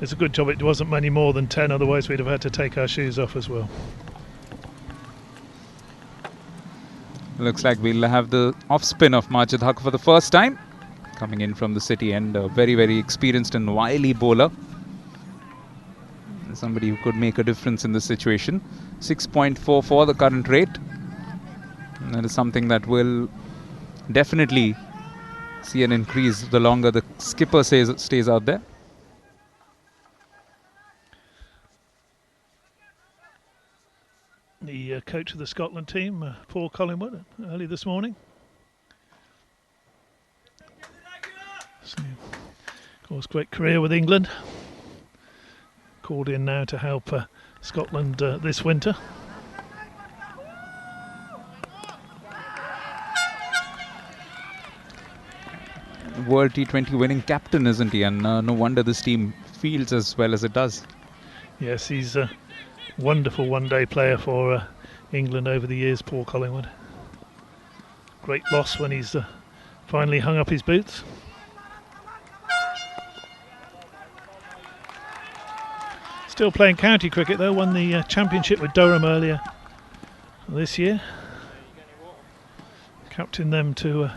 it's a good job it wasn't many more than 10, otherwise we'd have had to take our shoes off as well. Looks like we'll have the off spin of Majid Haq for the first time, coming in from the city end. A very, very experienced and wily bowler. Somebody who could make a difference in this situation. 6.44 the current rate. And that is something that will definitely see an increase the longer the skipper stays out there. The coach of the Scotland team, Paul Collingwood, early this morning. course, great career with England. Called in now to help Scotland this winter. World T20 winning captain, isn't he? And no wonder this team fields as well as it does. Yes, he's a wonderful one-day player for England over the years, Paul Collingwood. Great loss when he's finally hung up his boots. Still playing county cricket though, won the championship with Durham earlier this year. Captained them to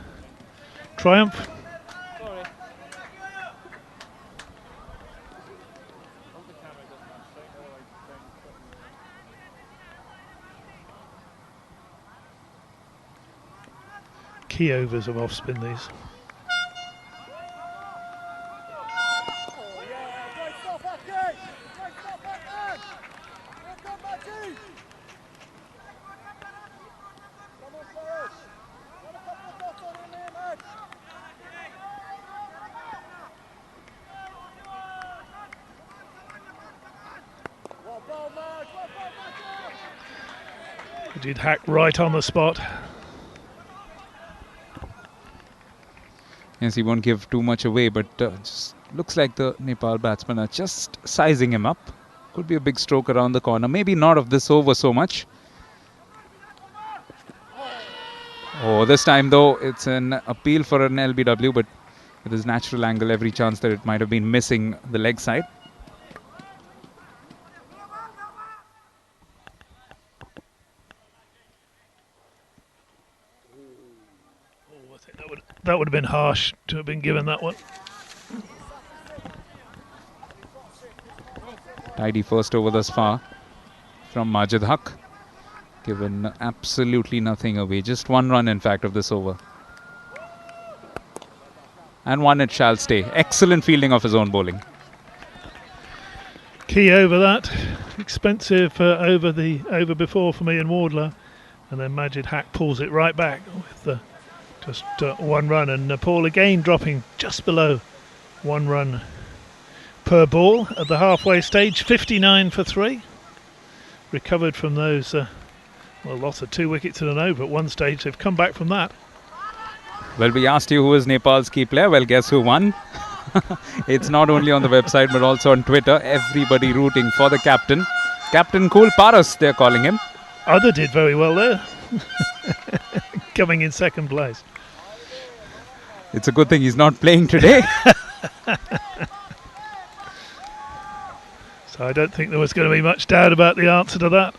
triumph. Key overs of off-spin these. Did Hack right on the spot. Yes, he won't give too much away, but just looks like the Nepal batsmen are just sizing him up. Could be a big stroke around the corner. Maybe not of this over so much. Oh, this time though, it's an appeal for an LBW, but with his natural angle, every chance that it might have been missing the leg side. That would have been harsh to have been given that one. Tidy first over thus far from Majid Haq. Given absolutely nothing away. Just one run, in fact, of this over. And one it shall stay. Excellent fielding of his own bowling. Key over that. Expensive over the over before for me and Wardler. And then Majid Haq pulls it right back with just one run. And Nepal again dropping just below 1 run per ball at the halfway stage. 59 for 3. Recovered from those, well, lots of 2 wickets in an over at one stage. They've come back from that. Well, we asked you who is Nepal's key player. Well, guess who won? It's not only on the website but also on Twitter. Everybody rooting for the captain. Captain Cool Paras, they're calling him. Other did very well there. Coming in second place. It's a good thing he's not playing today. So I don't think there was going to be much doubt about the answer to that.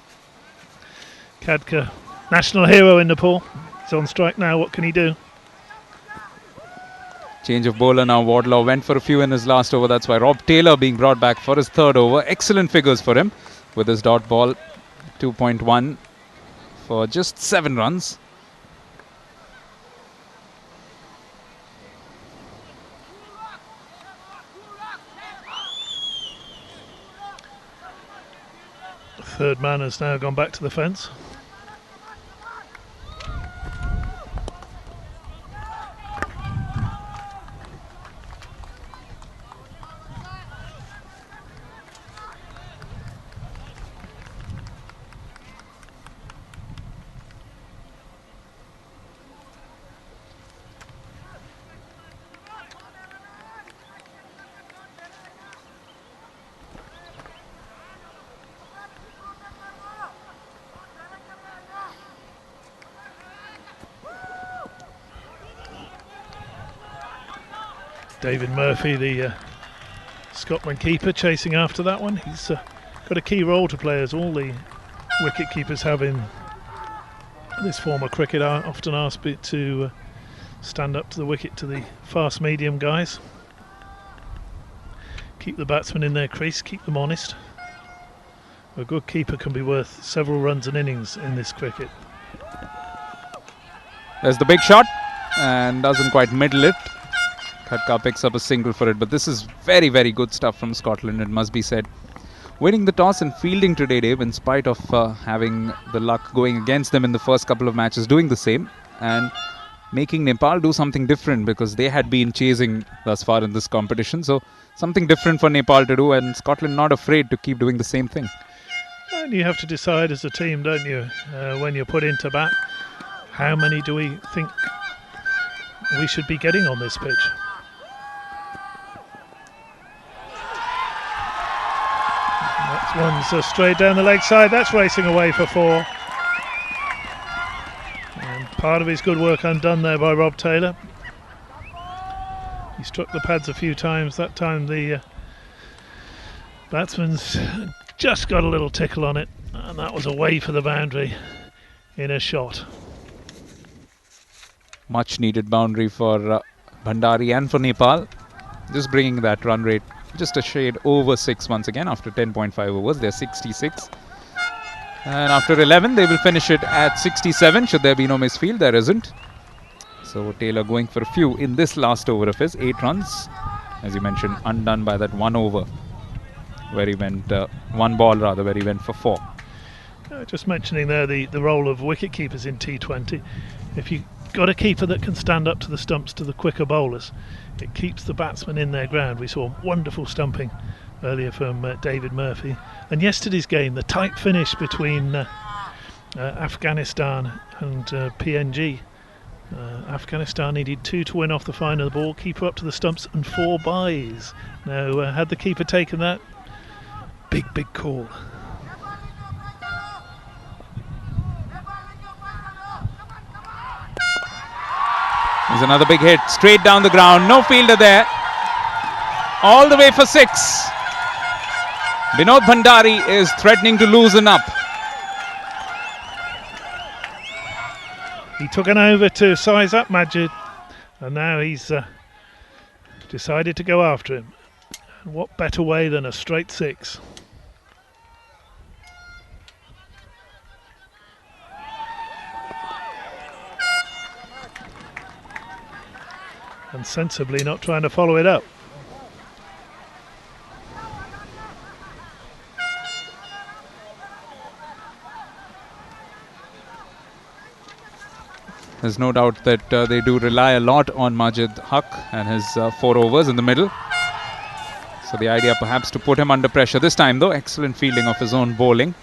Khadka, national hero in Nepal. He's on strike now. What can he do? Change of bowler now. Wardlaw went for a few in his last over. That's why Rob Taylor being brought back for his third over. Excellent figures for him with his dot ball. 2.1 for just 7 runs. Third man has now gone back to the fence. David Murphy, the Scotland keeper, chasing after that one. He's got a key role to play, as all the wicket keepers have in this form of cricket. Are often asked to stand up to the wicket to the fast medium guys. Keep the batsmen in their crease, keep them honest. A good keeper can be worth several runs and innings in this cricket. There's the big shot and doesn't quite middle it. Khadka picks up a single for it, but this is very, very good stuff from Scotland, it must be said. Winning the toss and fielding today, Dave, in spite of having the luck going against them in the first couple of matches, doing the same. And making Nepal do something different, because they had been chasing thus far in this competition. So something different for Nepal to do, and Scotland not afraid to keep doing the same thing. And you have to decide as a team, don't you, when you're put into bat, how many do we think we should be getting on this pitch? That one's straight down the leg side. That's racing away for 4. And part of his good work undone there by Rob Taylor. He struck the pads a few times. That time the batsman's just got a little tickle on it, and that was away for the boundary in a shot. Much needed boundary for Bhandari and for Nepal. Just bringing that run rate just a shade over 6 once again after 10.5 overs. They're 66. And after 11, they will finish it at 67. Should there be no misfield? There isn't. So Taylor going for a few in this last over of his. 8 runs, as you mentioned, undone by that 1 over where he went, 1 ball rather, where he went for 4. Just mentioning there the role of wicket keepers in T20. If you've got a keeper that can stand up to the stumps to the quicker bowlers, it keeps the batsmen in their ground. We saw wonderful stumping earlier from David Murphy. And yesterday's game, the tight finish between Afghanistan and PNG. Afghanistan needed 2 to win off the fine of the ball, keeper up to the stumps and 4 byes. Now, had the keeper taken that, big call. There's another big hit, straight down the ground, no fielder there. All the way for 6. Vinod Bhandari is threatening to loosen up. He took an over to size up Majid, and now he's decided to go after him. And what better way than a straight 6? And sensibly not trying to follow it up. There's no doubt that they do rely a lot on Majid Haq and his 4 overs in the middle. So the idea perhaps to put him under pressure. This time though, excellent fielding of his own bowling.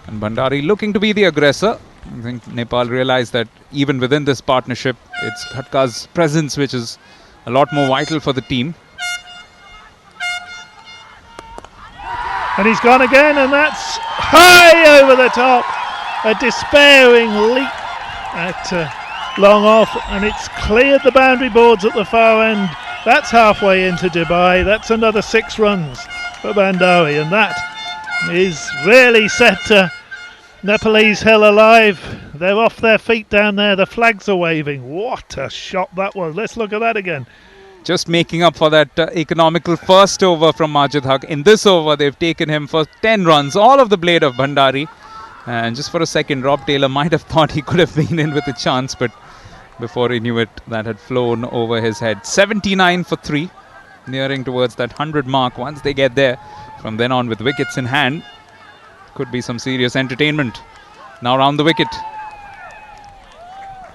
And Bhandari looking to be the aggressor. I think Nepal realized that even within this partnership, it's Khatka's presence which is a lot more vital for the team. And he's gone again, and that's high over the top. A despairing leap at long off, and it's cleared the boundary boards at the far end. That's halfway into Dubai. That's another 6 runs for Bhandari, and that is really set Nepalese hell alive. They're off their feet down there. The flags are waving. What a shot that was. Let's look at that again. Just making up for that economical first over from Majid Haq. In this over, they've taken him for 10 runs, all of the blade of Bhandari. And just for a second, Rob Taylor might have thought he could have been in with a chance, but before he knew it, that had flown over his head. 79 for 3, nearing towards that 100 mark. Once they get there, from then on with wickets in hand, could be some serious entertainment. Now round the wicket.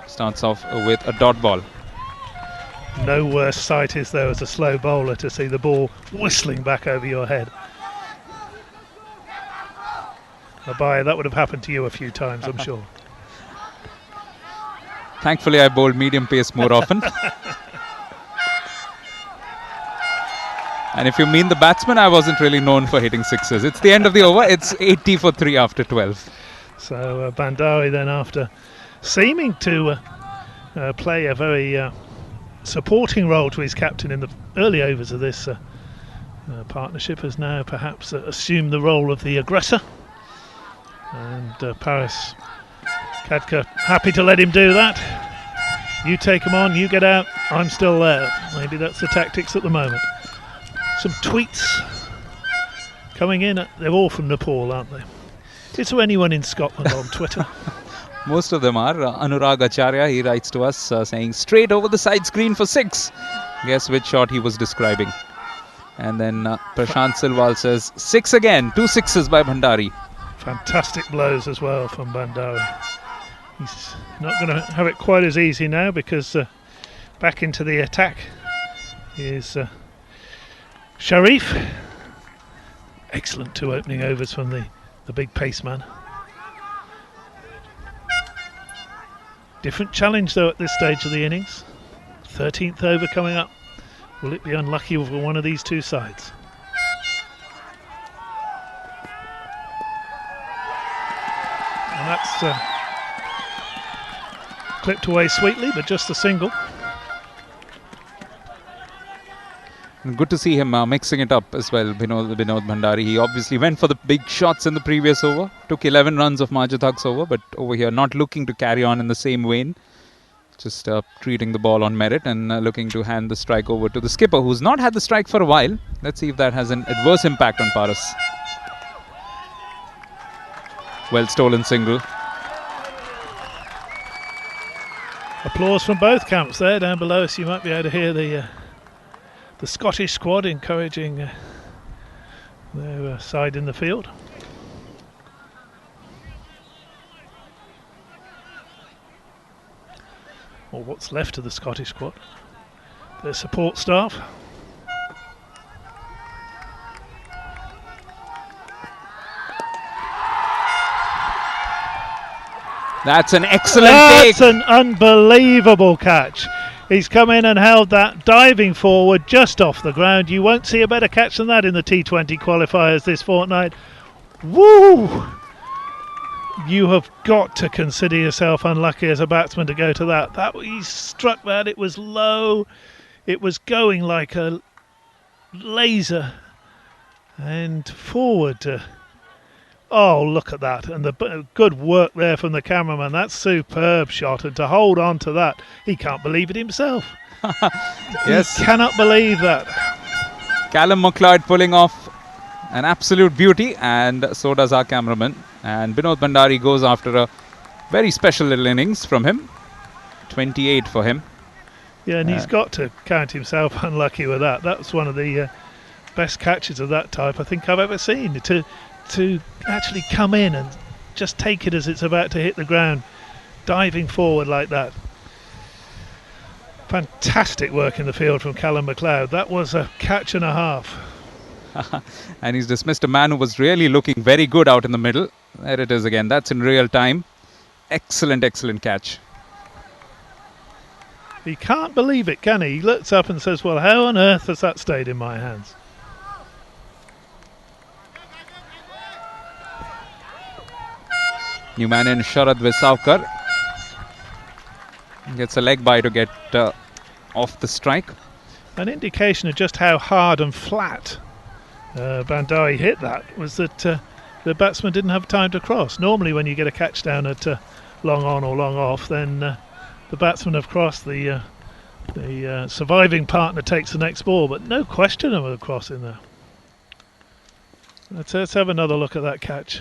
Starts off with a dot ball. No worse sight is there as a slow bowler to see the ball whistling back over your head. Abaya, that would have happened to you a few times, I'm sure. Thankfully, I bowled medium pace more often. And if you mean the batsman, I wasn't really known for hitting sixes. It's the end of the over. It's 80 for 3 after 12. So Bhandari then, after seeming to play a very supporting role to his captain in the early overs of this partnership, has now perhaps assumed the role of the aggressor. And Paris Khatka happy to let him do that. You take him on, you get out, I'm still there. Maybe that's the tactics at the moment. Some tweets coming in. They're all from Nepal, aren't they? Is there anyone in Scotland on Twitter? Most of them are. Anurag Acharya, he writes to us saying, straight over the side screen for 6. Guess which shot he was describing. And then Prashant Silwal says, 6 again. 2 sixes by Bhandari. Fantastic blows as well from Bhandari. He's not going to have it quite as easy now because back into the attack is Sharif. Excellent 2 opening overs from the big pace man. Different challenge though at this stage of the innings. 13th over coming up. Will it be unlucky for one of these two sides? And that's clipped away sweetly, but just a single. Good to see him mixing it up as well, Binod Bhandari. He obviously went for the big shots in the previous over. Took 11 runs of Majid Haq's over, but over here not looking to carry on in the same vein. Just treating the ball on merit and looking to hand the strike over to the skipper, who's not had the strike for a while. Let's see if that has an adverse impact on Paras. Well stolen single. Applause from both camps there. Down below us you might be able to hear the Scottish squad encouraging their side in the field. Or what's left of the Scottish squad. Their support staff. That's an excellent take. That's an unbelievable catch. He's come in and held that, diving forward just off the ground. You won't see a better catch than that in the T20 qualifiers this fortnight. Woo! You have got to consider yourself unlucky as a batsman to go to that. He struck that. It was low. It was going like a laser and forward. Oh, look at that. And the good work there from the cameraman. That's superb shot. And to hold on to that, he can't believe it himself. Yes. He cannot believe that. Callum MacLeod pulling off an absolute beauty, and so does our cameraman. And Binod Bhandari goes after a very special little innings from him. 28 for him. Yeah, and he's got to count himself unlucky with that. That's one of the best catches of that type I think I've ever seen. To actually come in and just take it as it's about to hit the ground, diving forward like that. Fantastic work in the field from Callum MacLeod. That was a catch and a half. And he's dismissed a man who was really looking very good out in the middle. There it is again. That's in real time. Excellent, excellent catch. He can't believe it, can he? He looks up and says, well, how on earth has that stayed in my hands? New man in Sharad Vesavkar. Gets a leg by to get off the strike. An indication of just how hard and flat Bhandari hit that was that the batsman didn't have time to cross. Normally when you get a catch down at long on or long off, then the batsman have crossed, the surviving partner takes the next ball, but no question of a cross in there. Let's have another look at that catch.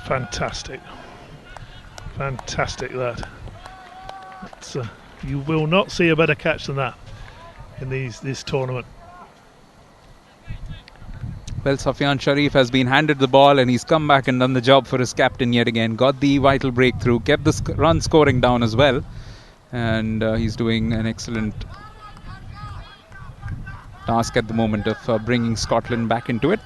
Fantastic. Fantastic that. You will not see a better catch than that in this tournament. Well, Safyan Sharif has been handed the ball and he's come back and done the job for his captain yet again. Got the vital breakthrough, kept the run scoring down as well. And he's doing an excellent task at the moment of bringing Scotland back into it.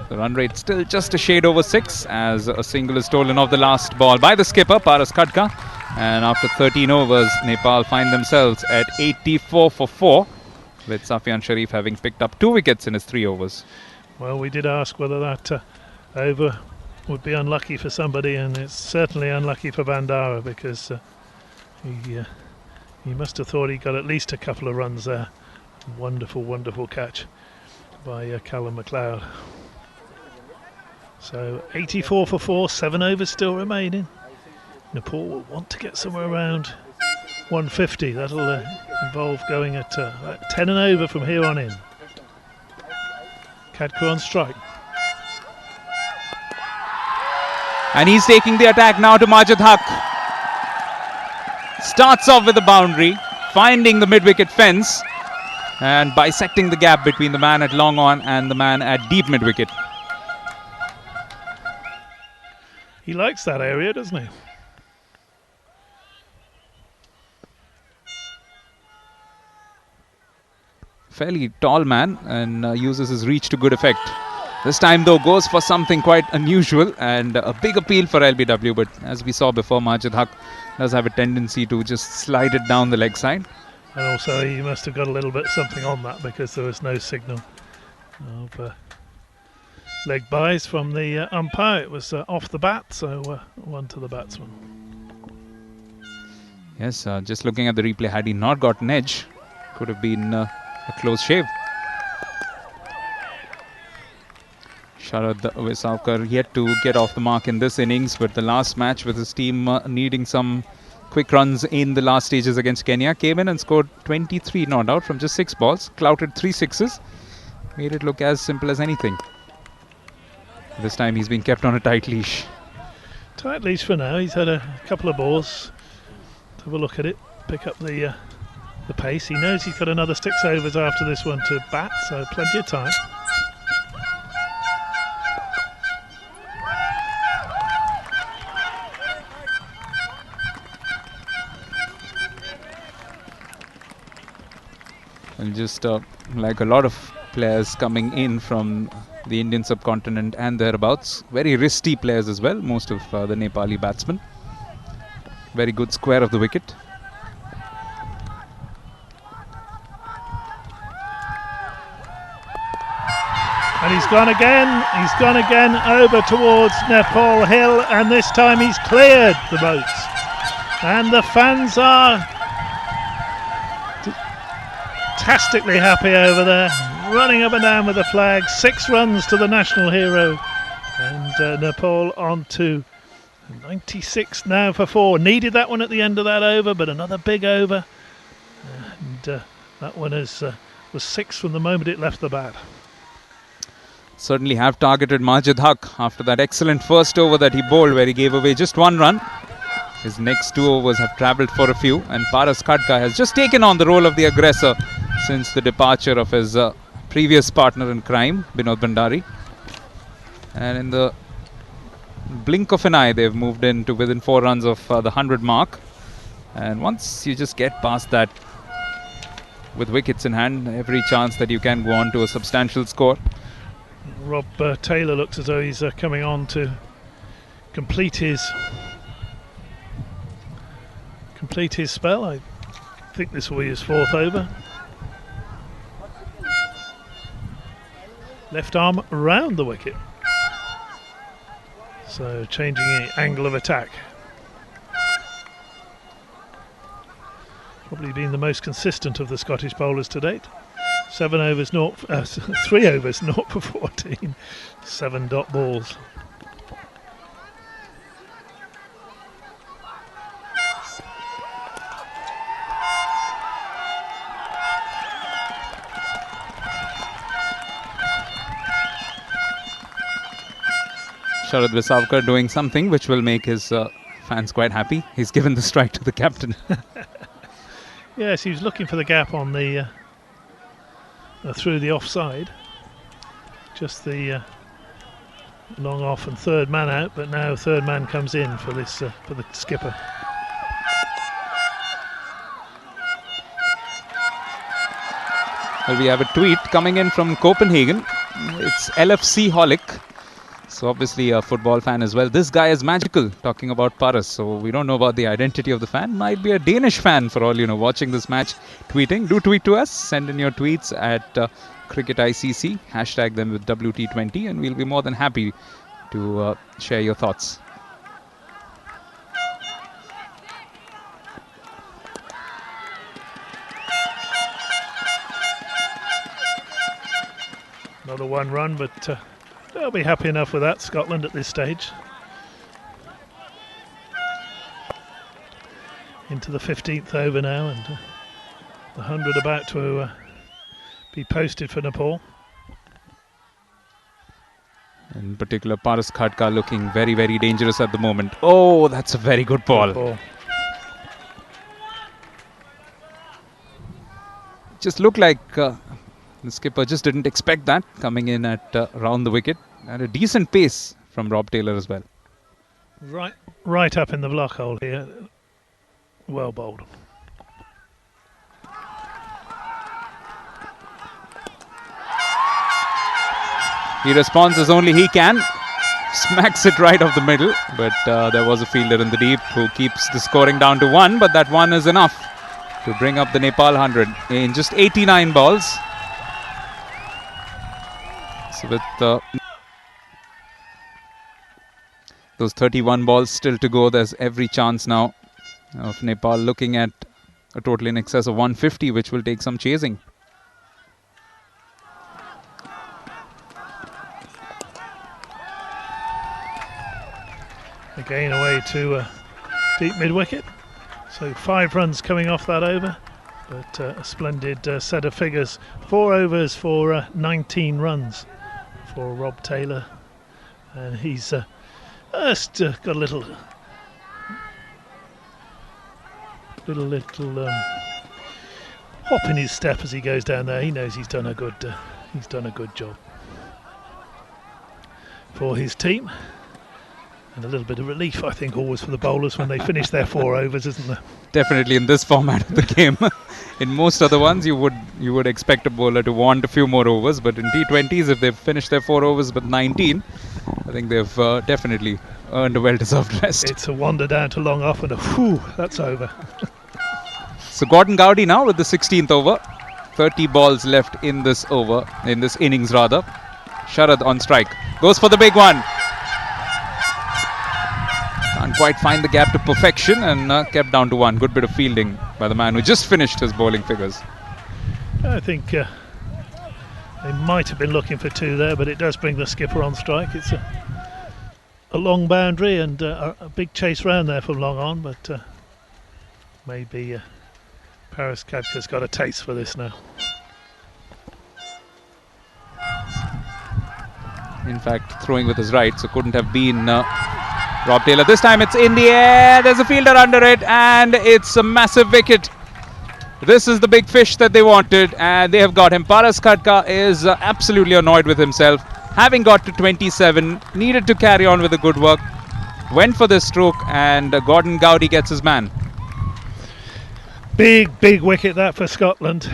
The run rate still just a shade over 6 as a single is stolen off the last ball by the skipper, Paras Khadka. And after 13 overs, Nepal find themselves at 84 for 4, with Safyan Sharif having picked up 2 wickets in his 3 overs. Well, we did ask whether that over would be unlucky for somebody, and it's certainly unlucky for Bhandari because he must have thought he got at least a couple of runs there. Wonderful, wonderful catch by Callum MacLeod. So 84 for 4, 7 overs still remaining. Nepal will want to get somewhere around 150. That'll involve going at 10 and over from here on in. Khadka on strike. And he's taking the attack now to Majid Haq. Starts off with a boundary, finding the mid-wicket fence and bisecting the gap between the man at long on and the man at deep mid-wicket. He likes that area, doesn't he? Fairly tall man and uses his reach to good effect. This time though goes for something quite unusual and a big appeal for LBW, but as we saw before, Majid Haq does have a tendency to just slide it down the leg side. And also he must have got a little bit something on that because there was no signal of leg buys from the umpire. It was off the bat, so one to the batsman. Yes, just looking at the replay, had he not got an edge, could have been a close shave. Sharad Vesavkar yet to get off the mark in this innings, but the last match with his team needing some quick runs in the last stages against Kenya, came in and scored 23 not out from just 6 balls, clouted 3 sixes, made it look as simple as anything. This time he's been kept on a tight leash. Tight leash for now. He's had a couple of balls. Have a look at it, pick up the pace. He knows he's got another 6 overs after this one to bat, so plenty of time. And just like a lot of players coming in from the Indian subcontinent and thereabouts, very wristy players as well, most of the Nepali batsmen. Very good square of the wicket. And he's gone again over towards Nepal Hill, and this time he's cleared the boats. And the fans are fantastically happy over there, running up and down with the flag. 6 runs to the national hero, and Nepal on to 96 now for 4. Needed that one at the end of that over, but another big over, and that one was 6 from the moment it left the bat. Certainly have targeted Majid Haq after that excellent first over that he bowled, where he gave away just 1 run. His next 2 overs have travelled for a few, and Paras Khadka has just taken on the role of the aggressor since the departure of his previous partner in crime, Binod Bhandari. And in the blink of an eye, they've moved into within 4 runs of the 100 mark. And once you just get past that with wickets in hand, every chance that you can go on to a substantial score. Rob Taylor looks as though he's coming on to complete his spell. I think this will be his 4th over. Left arm round the wicket, so changing the angle of attack. Probably been the most consistent of the Scottish bowlers to date. 3 overs 0 for 14, 7 dot balls. Sharad Vesavkar doing something which will make his fans quite happy. He's given the strike to the captain. Yes, he was looking for the gap on the through the offside. Just the long off and 3rd man out, but now 3rd man comes in for this for the skipper. Well, we have a tweet coming in from Copenhagen. It's LFC Holic. So obviously a football fan as well. This guy is magical, talking about Paras. So we don't know about the identity of the fan. Might be a Danish fan for all you know, watching this match, tweeting. Do tweet to us. Send in your tweets at Cricket ICC. Hashtag them with WT20, and we'll be more than happy to share your thoughts. Another 1 run, but they'll be happy enough with that, Scotland, at this stage. Into the 15th over now, and the 100 about to be posted for Nepal. In particular, Paras Khadka looking very, very dangerous at the moment. Oh, that's a very good ball. Good ball. Just looked like the skipper just didn't expect that, coming in at around the wicket. And a decent pace from Rob Taylor as well. Right up in the block hole here. Well bowled. He responds as only he can. Smacks it right off the middle. But there was a fielder in the deep who keeps the scoring down to 1. But that 1 is enough to bring up the Nepal 100 in just 89 balls. So with those 31 balls still to go, there's every chance now of Nepal looking at a total in excess of 150, which will take some chasing. Again away to deep mid-wicket. So 5 runs coming off that over. But a splendid set of figures. 4 overs for 19 runs for Rob Taylor. And he's just got a little hop in his step as he goes down there. He knows he's done a good job for his team. And a little bit of relief, I think, always for the bowlers when they finish their 4 overs, isn't there? Definitely in this format of the game. In most other ones, you would expect a bowler to want a few more overs, but in T20s, if they've finished their 4 overs with 19, I think they've definitely earned a well-deserved rest. It's a wander down to long off and a whew, that's over. So Gordon Gowdy now with the 16th over. 30 balls left in this innings rather. Sharad on strike. Goes for the big one. Can't quite find the gap to perfection and kept down to 1. Good bit of fielding by the man who just finished his bowling figures. I think they might have been looking for 2 there, but it does bring the skipper on strike. It's a long boundary and a big chase round there from long on, but maybe Paris Khadka's got a taste for this now. In fact, throwing with his right, so couldn't have been Rob Taylor. This time it's in the air. There's a fielder under it, and it's a massive wicket. This is the big fish that they wanted, and they have got him. Paras Khadka is absolutely annoyed with himself. Having got to 27, needed to carry on with the good work. Went for this stroke, and Gordon Gowdy gets his man. Big wicket that for Scotland.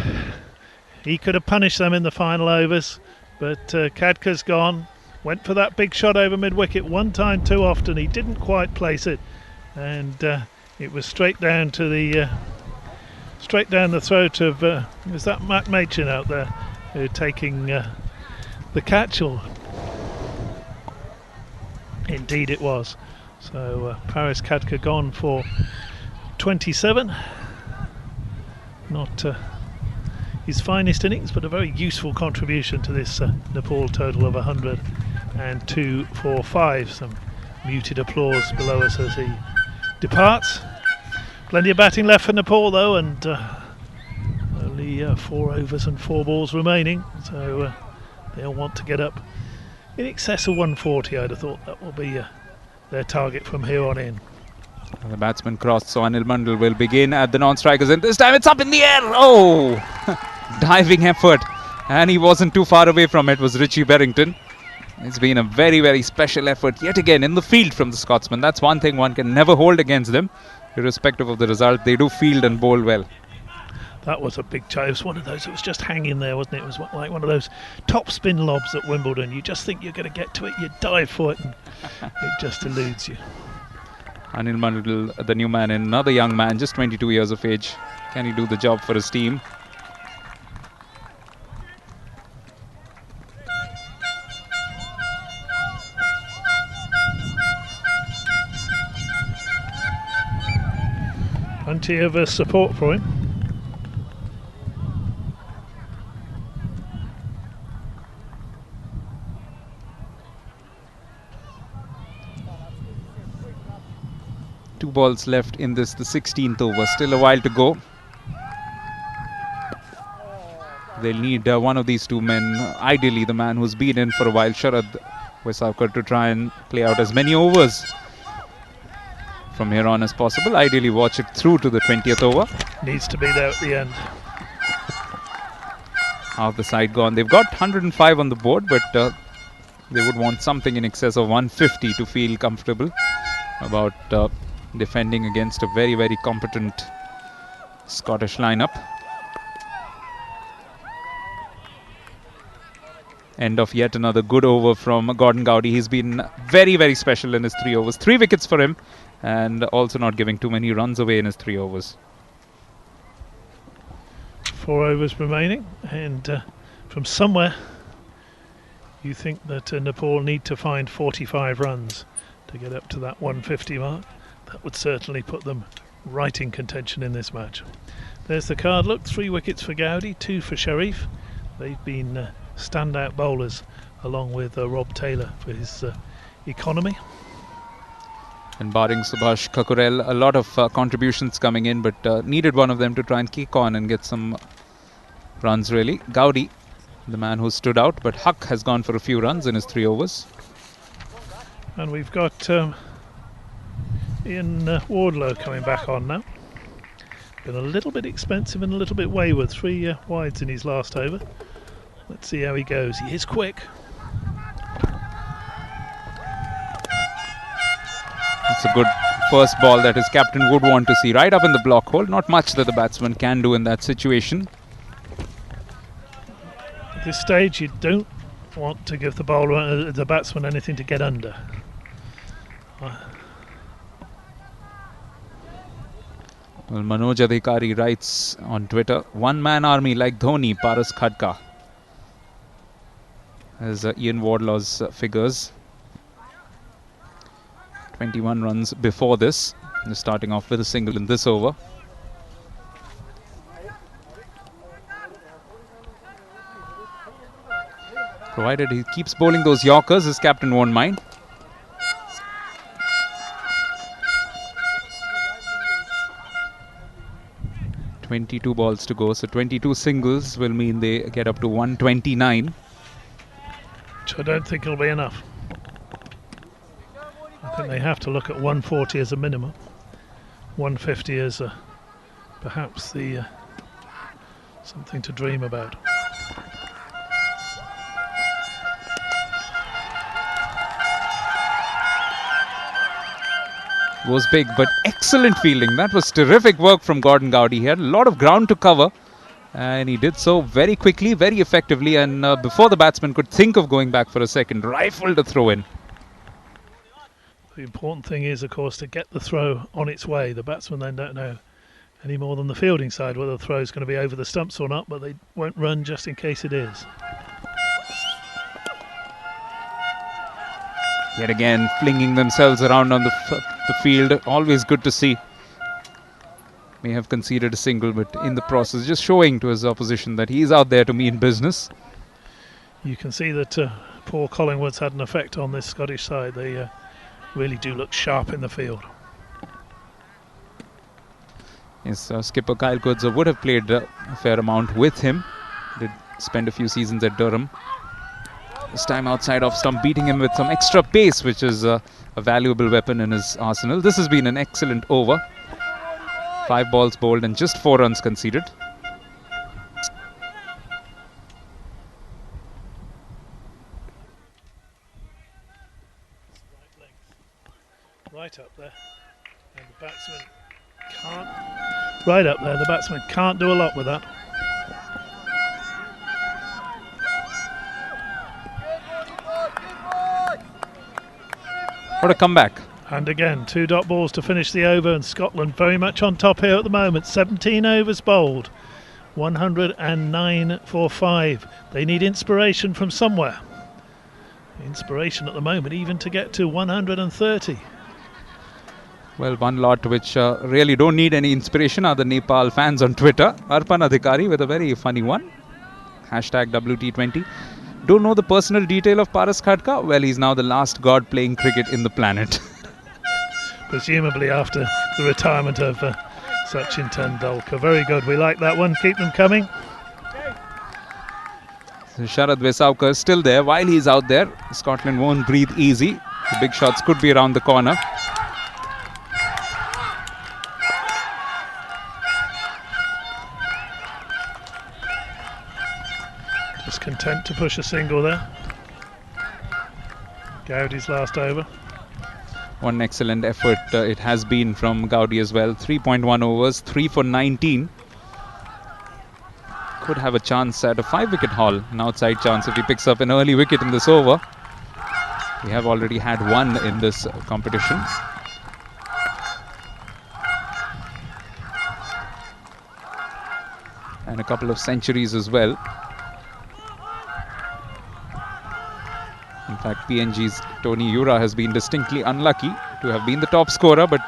He could have punished them in the final overs, but Khadka's gone. Went for that big shot over mid-wicket one time too often. He didn't quite place it, and it was straight down to the throat of was that Matt Machin out there taking the catch? Or indeed it was. So Paris Khadka gone for 27. Not his finest innings, but a very useful contribution to this Nepal total of 102 for 5. Some muted applause below us as he departs. Plenty of batting left for Nepal though, and only 4 overs and 4 balls remaining, so they'll want to get up in excess of 140. I'd have thought that will be their target from here on in. And the batsman crossed, so Anil Mandal will begin at the non-strikers, and this time it's up in the air. Oh, diving effort, and he wasn't too far away from it. Was Richie Berrington. It's been a very special effort yet again in the field from the Scotsman. That's one thing one can never hold against them, irrespective of the result. They do field and bowl well. That was a big chase. It was one of those, it was just hanging there, wasn't it? It was like one of those top spin lobs at Wimbledon. You just think you're going to get to it, you dive for it, and it just eludes you. Anil Mandal, the new man, and another young man, just 22 years of age. Can he do the job for his team? Plenty of support for him. Two balls left in this, the 16th over. Still a while to go. They'll need one of these two men, ideally the man who's been in for a while, Sharad Waisavkar, to try and play out as many overs from here on as possible. Ideally watch it through to the 20th over. Needs to be there at the end. Half the side gone. They've got 105 on the board, but they would want something in excess of 150 to feel comfortable. about defending against a very, very competent Scottish lineup. End of yet another good over from Gordon Gowdy. He's been very, very special in his 3 overs. 3 wickets for him, and also not giving too many runs away in his 3 overs. 4 overs remaining, and from somewhere you think that Nepal need to find 45 runs to get up to that 150 mark. That would certainly put them right in contention in this match. There's the card look. 3 wickets for Gowdy, 2 for Sharif. They've been standout bowlers along with Rob Taylor for his economy. And barring Subhash Kakurel, a lot of contributions coming in, but needed one of them to try and kick on and get some runs really. Gowdy, the man who stood out, but Huck has gone for a few runs in his 3 overs. And we've got Ian Wardlow coming back on now. Been a little bit expensive and a little bit wayward. 3 wides in his last over. Let's see how he goes. He is quick. It's a good first ball that his captain would want to see. Right up in the block hole. Not much that the batsman can do in that situation. At this stage, you don't want to give the bowler, the batsman, anything to get under. Well, Manoj Adhikari writes on Twitter, one-man army like Dhoni, Paras Khadka. As Ian Wardlaw's figures. 21 runs before this. Starting off with a single in this over. Provided he keeps bowling those Yorkers, his captain won't mind. .22 balls to go, so 22 singles will mean they get up to 129. Which I don't think will be enough. I think they have to look at 140 as a minimum. 150 as perhaps the something to dream about. Was big, but excellent fielding. That was terrific work from Gordon Gowdy. He had a lot of ground to cover, and he did so very quickly, very effectively, and before the batsman could think of going back for a second, rifled a throw in. The important thing is, of course, to get the throw on its way. The batsmen then don't know any more than the fielding side whether the throw is going to be over the stumps or not, but they won't run just in case it is. Yet again, flinging themselves around on the field. Always good to see. May have conceded a single, but in the process, just showing to his opposition that he's out there to mean business. You can see that poor Collingwood's had an effect on this Scottish side. They really do look sharp in the field. Yes, skipper Kyle Coetzer would have played a fair amount with him. Did spend a few seasons at Durham. This time outside off stump, beating him with some extra pace, which is a valuable weapon in his arsenal. This has been an excellent over. 5 balls bowled and just 4 runs conceded. Right up there, and the batsman can't. Right up there, the batsman can't do a lot with that. What a comeback. And again, 2 dot balls to finish the over, and Scotland very much on top here at the moment. 17 overs bowled, 109 for 5. They need inspiration from somewhere. Inspiration at the moment even to get to 130. Well, one lot which really don't need any inspiration are the Nepal fans on Twitter. Arpan Adhikari with a very funny one. Hashtag WT20. Don't know the personal detail of Paras Khadka? Well, he's now the last god playing cricket in the planet. Presumably after the retirement of Sachin Tendulkar. Very good. We like that one. Keep them coming. So Sharad Vesaukar is still there. While he's out there, Scotland won't breathe easy. The big shots could be around the corner. Just content to push a single there. Gowdy's last over. One excellent effort it has been from Gowdy as well. 3.1 overs, 3 for 19. Could have a chance at a 5-wicket haul, an outside chance if he picks up an early wicket in this over. We have already had one in this competition. And a couple of centuries as well. In fact, PNG's Tony Ura has been distinctly unlucky to have been the top scorer, but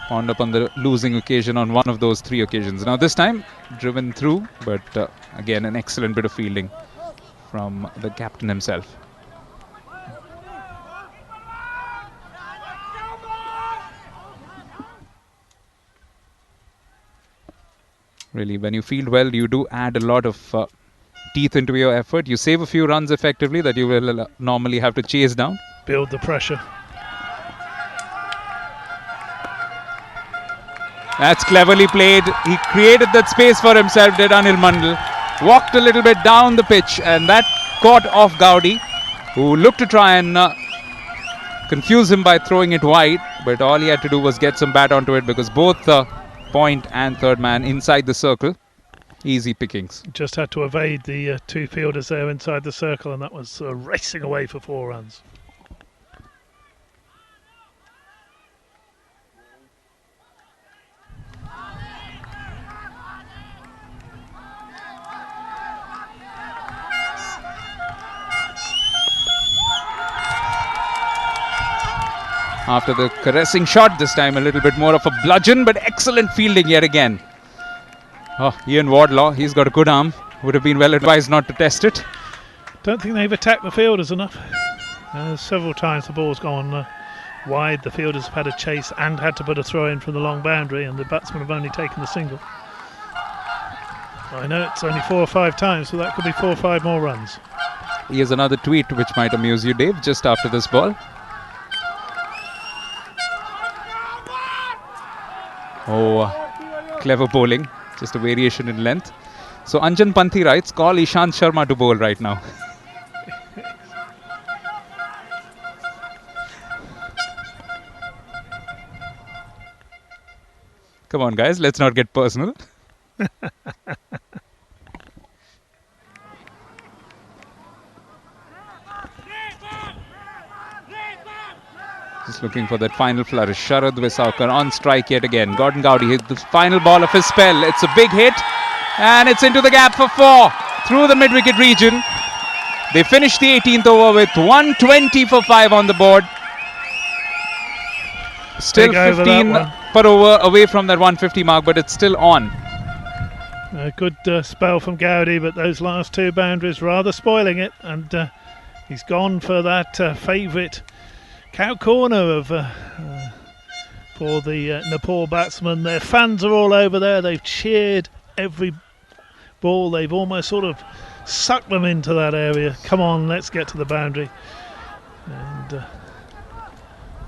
wound up on the losing occasion on one of those 3 occasions. Now this time, driven through, but again, an excellent bit of fielding from the captain himself. Really, when you field well, you do add a lot of teeth into your effort. You save a few runs effectively that you will normally have to chase down. Build the pressure. That's cleverly played. He created that space for himself, did Anil Mandal. Walked a little bit down the pitch, and that caught off Gowdy, who looked to try and confuse him by throwing it wide, but all he had to do was get some bat onto it, because both point and third man inside the circle. Easy pickings. Just had to evade the 2 fielders there inside the circle, and that was racing away for 4 runs. After the caressing shot, this time a little bit more of a bludgeon, but excellent fielding yet again. Oh, Ian Wardlaw, he's got a good arm. Would have been well advised not to test it. Don't think they've attacked the fielders enough. Several times the ball's gone wide. The fielders have had a chase and had to put a throw in from the long boundary, and the batsmen have only taken the single. I know it's only 4 or 5 times, so that could be 4 or 5 more runs. Here's another tweet which might amuse you, Dave, just after this ball. Oh, clever bowling. Just a variation in length. So Anjan Panthi writes, call Ishant Sharma to bowl right now. Come on, guys, let's not get personal. Just looking for that final flourish. Sharad Visaukar on strike yet again. Gordon Gowdy hit the final ball of his spell. It's a big hit, and it's into the gap for 4 through the mid-wicket region. They finished the 18th over with 120 for 5 on the board. Still 15 per over away from that 150 mark, but it's still on. A good spell from Gowdy, but those last 2 boundaries rather spoiling it, and he's gone for that favourite cow corner of for the Nepal batsmen. Their fans are all over there. They've cheered every ball. They've almost sort of sucked them into that area. Come on, let's get to the boundary. And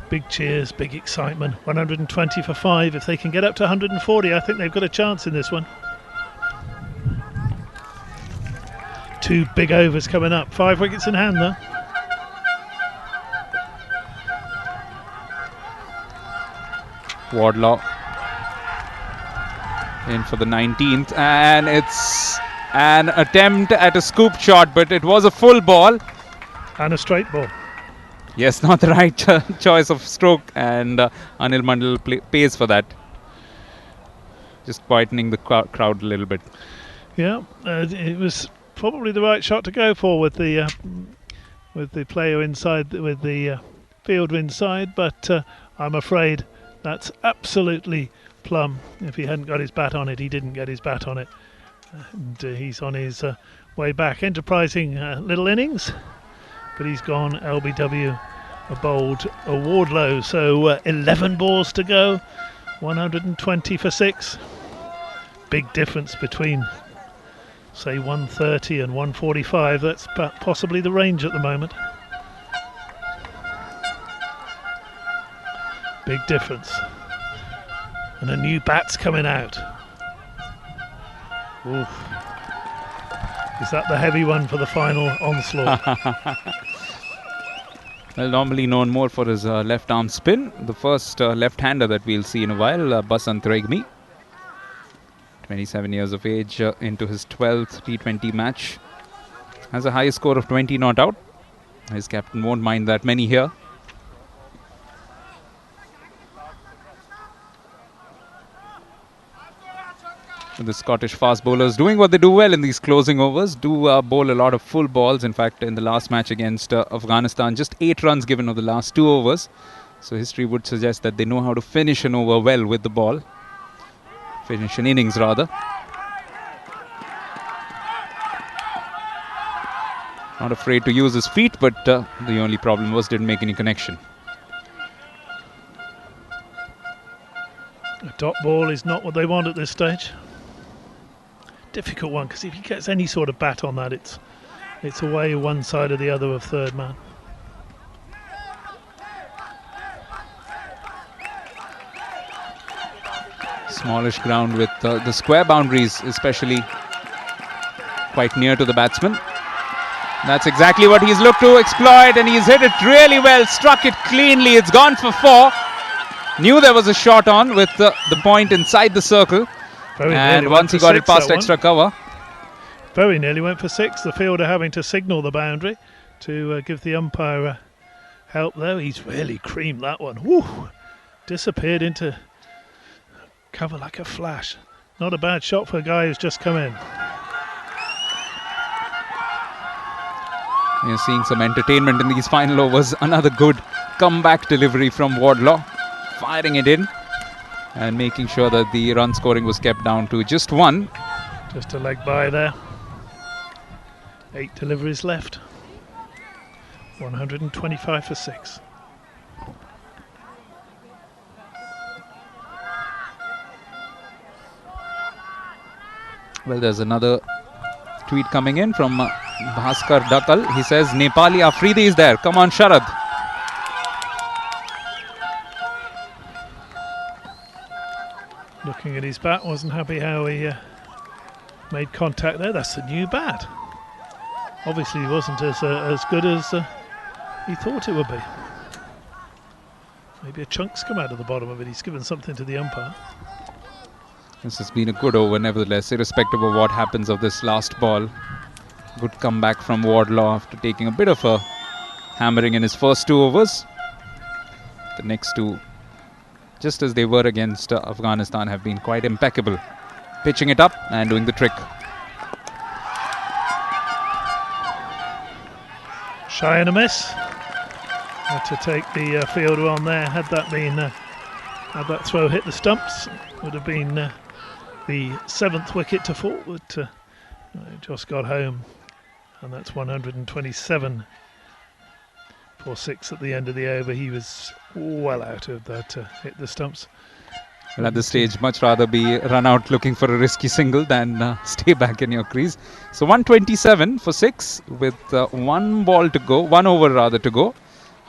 big cheers, big excitement. 120 for 5. If they can get up to 140, I think they've got a chance in this one. 2 big overs coming up. 5 wickets in hand though. Wardlaw in for the 19th, and it's an attempt at a scoop shot, but it was a full ball and a straight ball. Yes, not the right choice of stroke, and Anil Mandal pays for that, just quietening the crowd a little bit. Yeah, it was probably the right shot to go for with the player inside, with the fielder inside, but I'm afraid that's absolutely plumb. If he hadn't got his bat on it, he didn't get his bat on it. And he's on his way back. Enterprising little innings, but he's gone LBW, a bowled a Wardlow. So 11 balls to go, 120 for 6. Big difference between, say, 130 and 145. That's possibly the range at the moment. Big difference. And a new bat's coming out. Oof. Is that the heavy one for the final onslaught? Well, normally known more for his left arm spin. The first left-hander that we'll see in a while, Basant Regmi. 27 years of age, into his 12th T20 match. Has a high score of 20 not out. His captain won't mind that many here. The Scottish fast bowlers doing what they do well in these closing overs, do bowl a lot of full balls. In fact, in the last match against Afghanistan, just 8 runs given over the last 2 overs. So history would suggest that they know how to finish an over well with the ball. Finish an innings rather. Not afraid to use his feet, but the only problem was didn't make any connection. A dot ball is not what they want at this stage. Difficult one, because if he gets any sort of bat on that, it's away one side or the other of third man. Smallish ground with the square boundaries especially quite near to the batsman. That's exactly what he's looked to exploit, and he's hit it really well, struck it cleanly. It's gone for 4. Knew there was a shot on with the point inside the circle. And once he got it past extra cover. Very nearly went for 6. The fielder having to signal the boundary to give the umpire help there. He's really creamed that one. Woo! Disappeared into cover like a flash. Not a bad shot for a guy who's just come in. You're seeing some entertainment in these final overs. Another good comeback delivery from Wardlaw. Firing it in and making sure that the run scoring was kept down to just 1. Just a leg by there. 8 deliveries left. 125 for 6. Well, there's another tweet coming in from Bhaskar Dakal. He says, Nepali Afridi is there. Come on, Sharad. Looking at his bat, wasn't happy how he made contact there. That's the new bat. Obviously, he wasn't as good as he thought it would be. Maybe a chunk's come out of the bottom of it. He's given something to the umpire. This has been a good over, nevertheless, irrespective of what happens of this last ball. Good comeback from Wardlaw after taking a bit of a hammering in his first 2 overs. The next 2, just as they were against Afghanistan, have been quite impeccable. Pitching it up and doing the trick. Shy and a miss. Had to take the fielder on there. Had that throw hit the stumps, would have been the 7th wicket to fall. But just got home, and that's 127 for 6 at the end of the over. He was well out of that hit the stumps. Well, at this stage, much rather be run out looking for a risky single than stay back in your crease. So 127 for 6 with 1 over rather to go.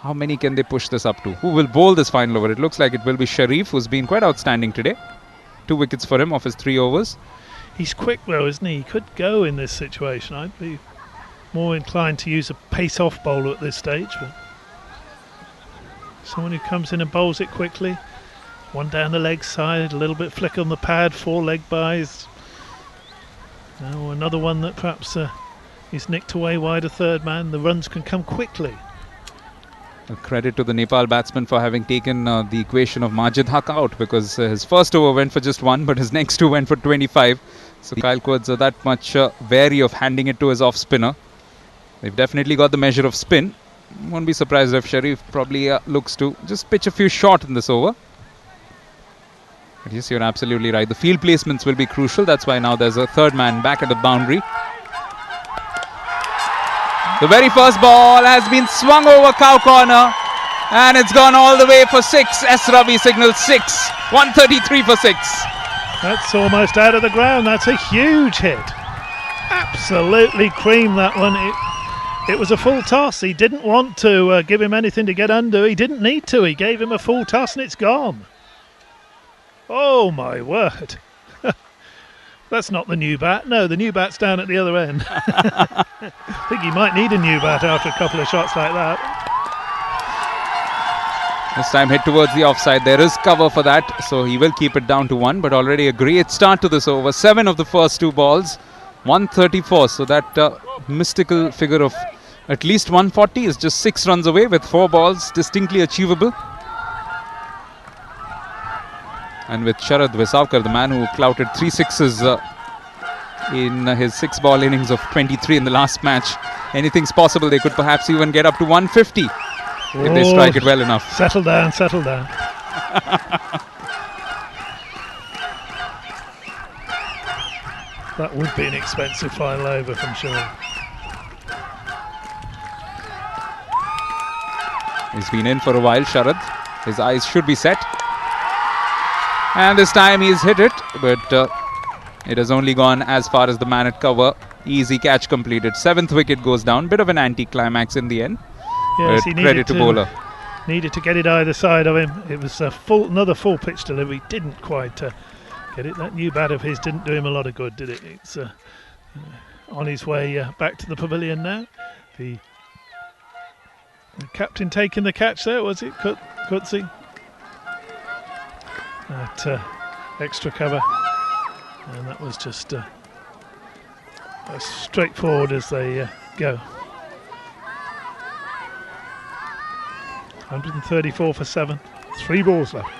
How many can they push this up to? Who will bowl this final over? It looks like it will be Sharif, who's been quite outstanding today. 2 wickets for him off his 3 overs. He's quick though, isn't he? He could go in this situation. I'd be more inclined to use a pace-off bowler at this stage, but someone who comes in and bowls it quickly. 1 down the leg side, a little bit flick on the pad, 4 leg bys. Now another one that perhaps is nicked away wide of third man. The runs can come quickly. A credit to the Nepal batsman for having taken the equation of Majid Haq out, because his first over went for just 1, but his next 2 went for 25. So Kyle Quirds are that much wary of handing it to his off-spinner. They've definitely got the measure of spin. Won't be surprised if Sharif probably looks to just pitch a few short in this over. But yes, you're absolutely right. The field placements will be crucial. That's why now there's a third man back at the boundary. The very first ball has been swung over cow corner, and it's gone all the way for 6. S. Ravi signals 6. 133 for 6. That's almost out of the ground. That's a huge hit. Absolutely creamed that one. It was a full toss. He didn't want to give him anything to get under. He didn't need to. He gave him a full toss and it's gone. Oh my word. That's not the new bat. No, the new bat's down at the other end. I think he might need a new bat after a couple of shots like that. This time hit towards the offside. There is cover for that, so he will keep it down to 1. But already a great start to this over. 7 of the first 2 balls. 134. So that mystical figure of at least 140 is just 6 runs away with 4 balls. Distinctly achievable. And with Sharad Vesavkar, the man who clouted 3 sixes in his 6-ball innings of 23 in the last match, anything's possible. They could perhaps even get up to 150 if they strike it well enough. Settle down, settle down. That would be an expensive final over from Sharad. He's been in for a while, Sharad. His eyes should be set. And this time he's hit it, but it has only gone as far as the man at cover. Easy catch completed. 7th wicket goes down. Bit of an anti-climax in the end. Yes, he credit to bowler. Needed to get it either side of him. It was another full pitch delivery. Didn't quite get it. That new bat of his didn't do him a lot of good, did it? It's on his way back to the pavilion now. The captain taking the catch there, was it? Kutsi? That extra cover. And that was just as straightforward as they go. 134 for 7. 3 balls left.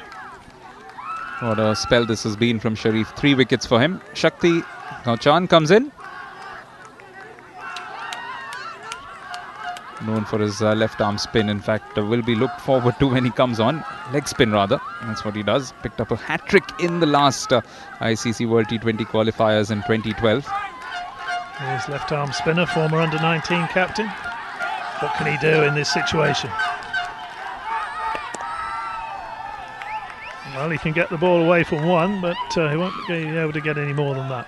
What a spell this has been from Sharif. 3 wickets for him. Shakti Gauchan comes in. Known for his left arm spin. In fact, will be looked forward to when he comes on. Leg spin rather. That's what he does. Picked up a hat-trick in the last ICC World T20 qualifiers in 2012. Here's left arm spinner, former under-19 captain. What can he do in this situation? Well, he can get the ball away from 1, but he won't be able to get any more than that.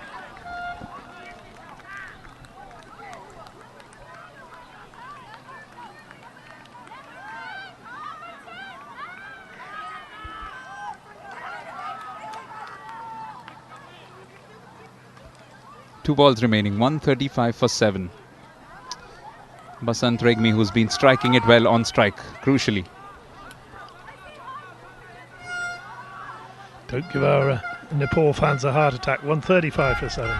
Two balls remaining, 135 for 7. Basant Regmi, who's been striking it well on strike, crucially. Don't give our Nepal fans a heart attack. 135 for 7.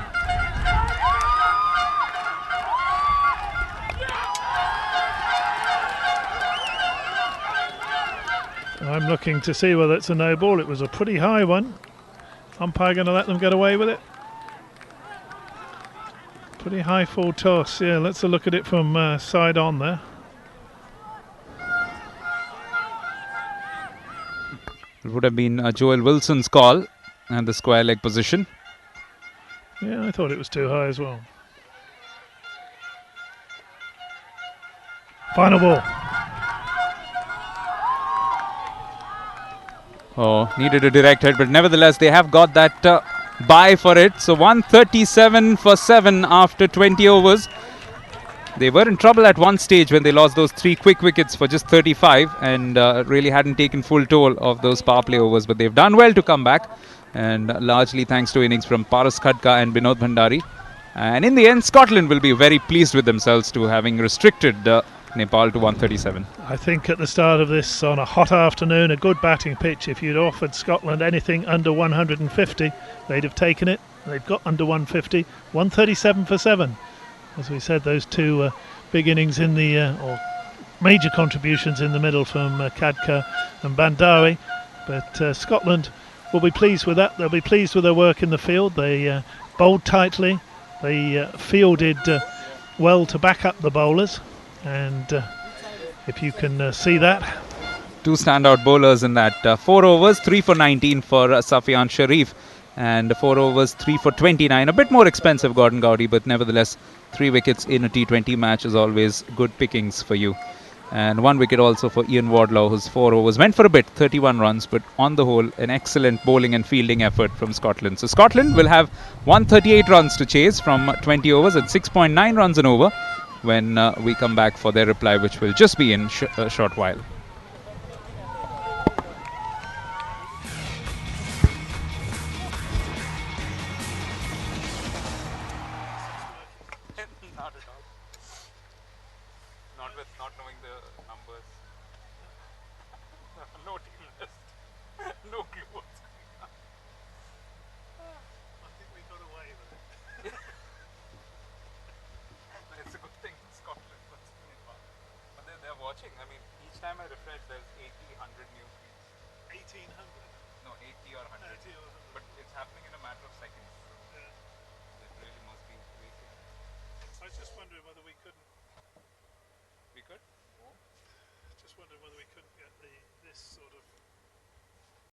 I'm looking to see whether it's a no ball. It was a pretty high one. Umpire going to let them get away with it? Pretty high full toss. Yeah, let's look at it from side on there. It would have been Joel Wilson's call and the square leg position. Yeah, I thought it was too high as well. Final ball. Oh, needed a direct hit, but nevertheless they have got that bye for it. So 137 for 7 after 20 overs. They were in trouble at one stage when they lost those 3 quick wickets for just 35 and really hadn't taken full toll of those power play overs. But they've done well to come back, and largely thanks to innings from Paras Khadka and Binod Bhandari. And in the end, Scotland will be very pleased with themselves to having restricted Nepal to 137. I think at the start of this, on a hot afternoon, a good batting pitch, if you'd offered Scotland anything under 150, they'd have taken it. They've got under 150. 137 for 7. As we said, those 2 big innings in the or major contributions in the middle from Khadka and Bhandari. But Scotland will be pleased with that. They'll be pleased with their work in the field. They bowled tightly. They fielded well to back up the bowlers. And if you can see that. 2 standout bowlers in that. 4 overs, 3 for 19 for Safian Sharif. And 4 overs, 3 for 29. A bit more expensive, Gordon Gowdy, but nevertheless, 3 wickets in a T20 match is always good pickings for you. And 1 wicket also for Ian Wardlaw, whose 4 overs went for a bit, 31 runs, but on the whole, an excellent bowling and fielding effort from Scotland. So Scotland will have 138 runs to chase from 20 overs at 6.9 runs an over when we come back for their reply, which will just be in a short while. Not knowing the numbers. watching. I mean, each time I refresh, there's 80, 100 new feeds. 1800? No, 80 or 100. 80 or 100. But it's happening in a matter of seconds. So Yeah. it really must be crazy. I was just wondering whether we couldn't. We could? Just wondering whether we couldn't get this sort of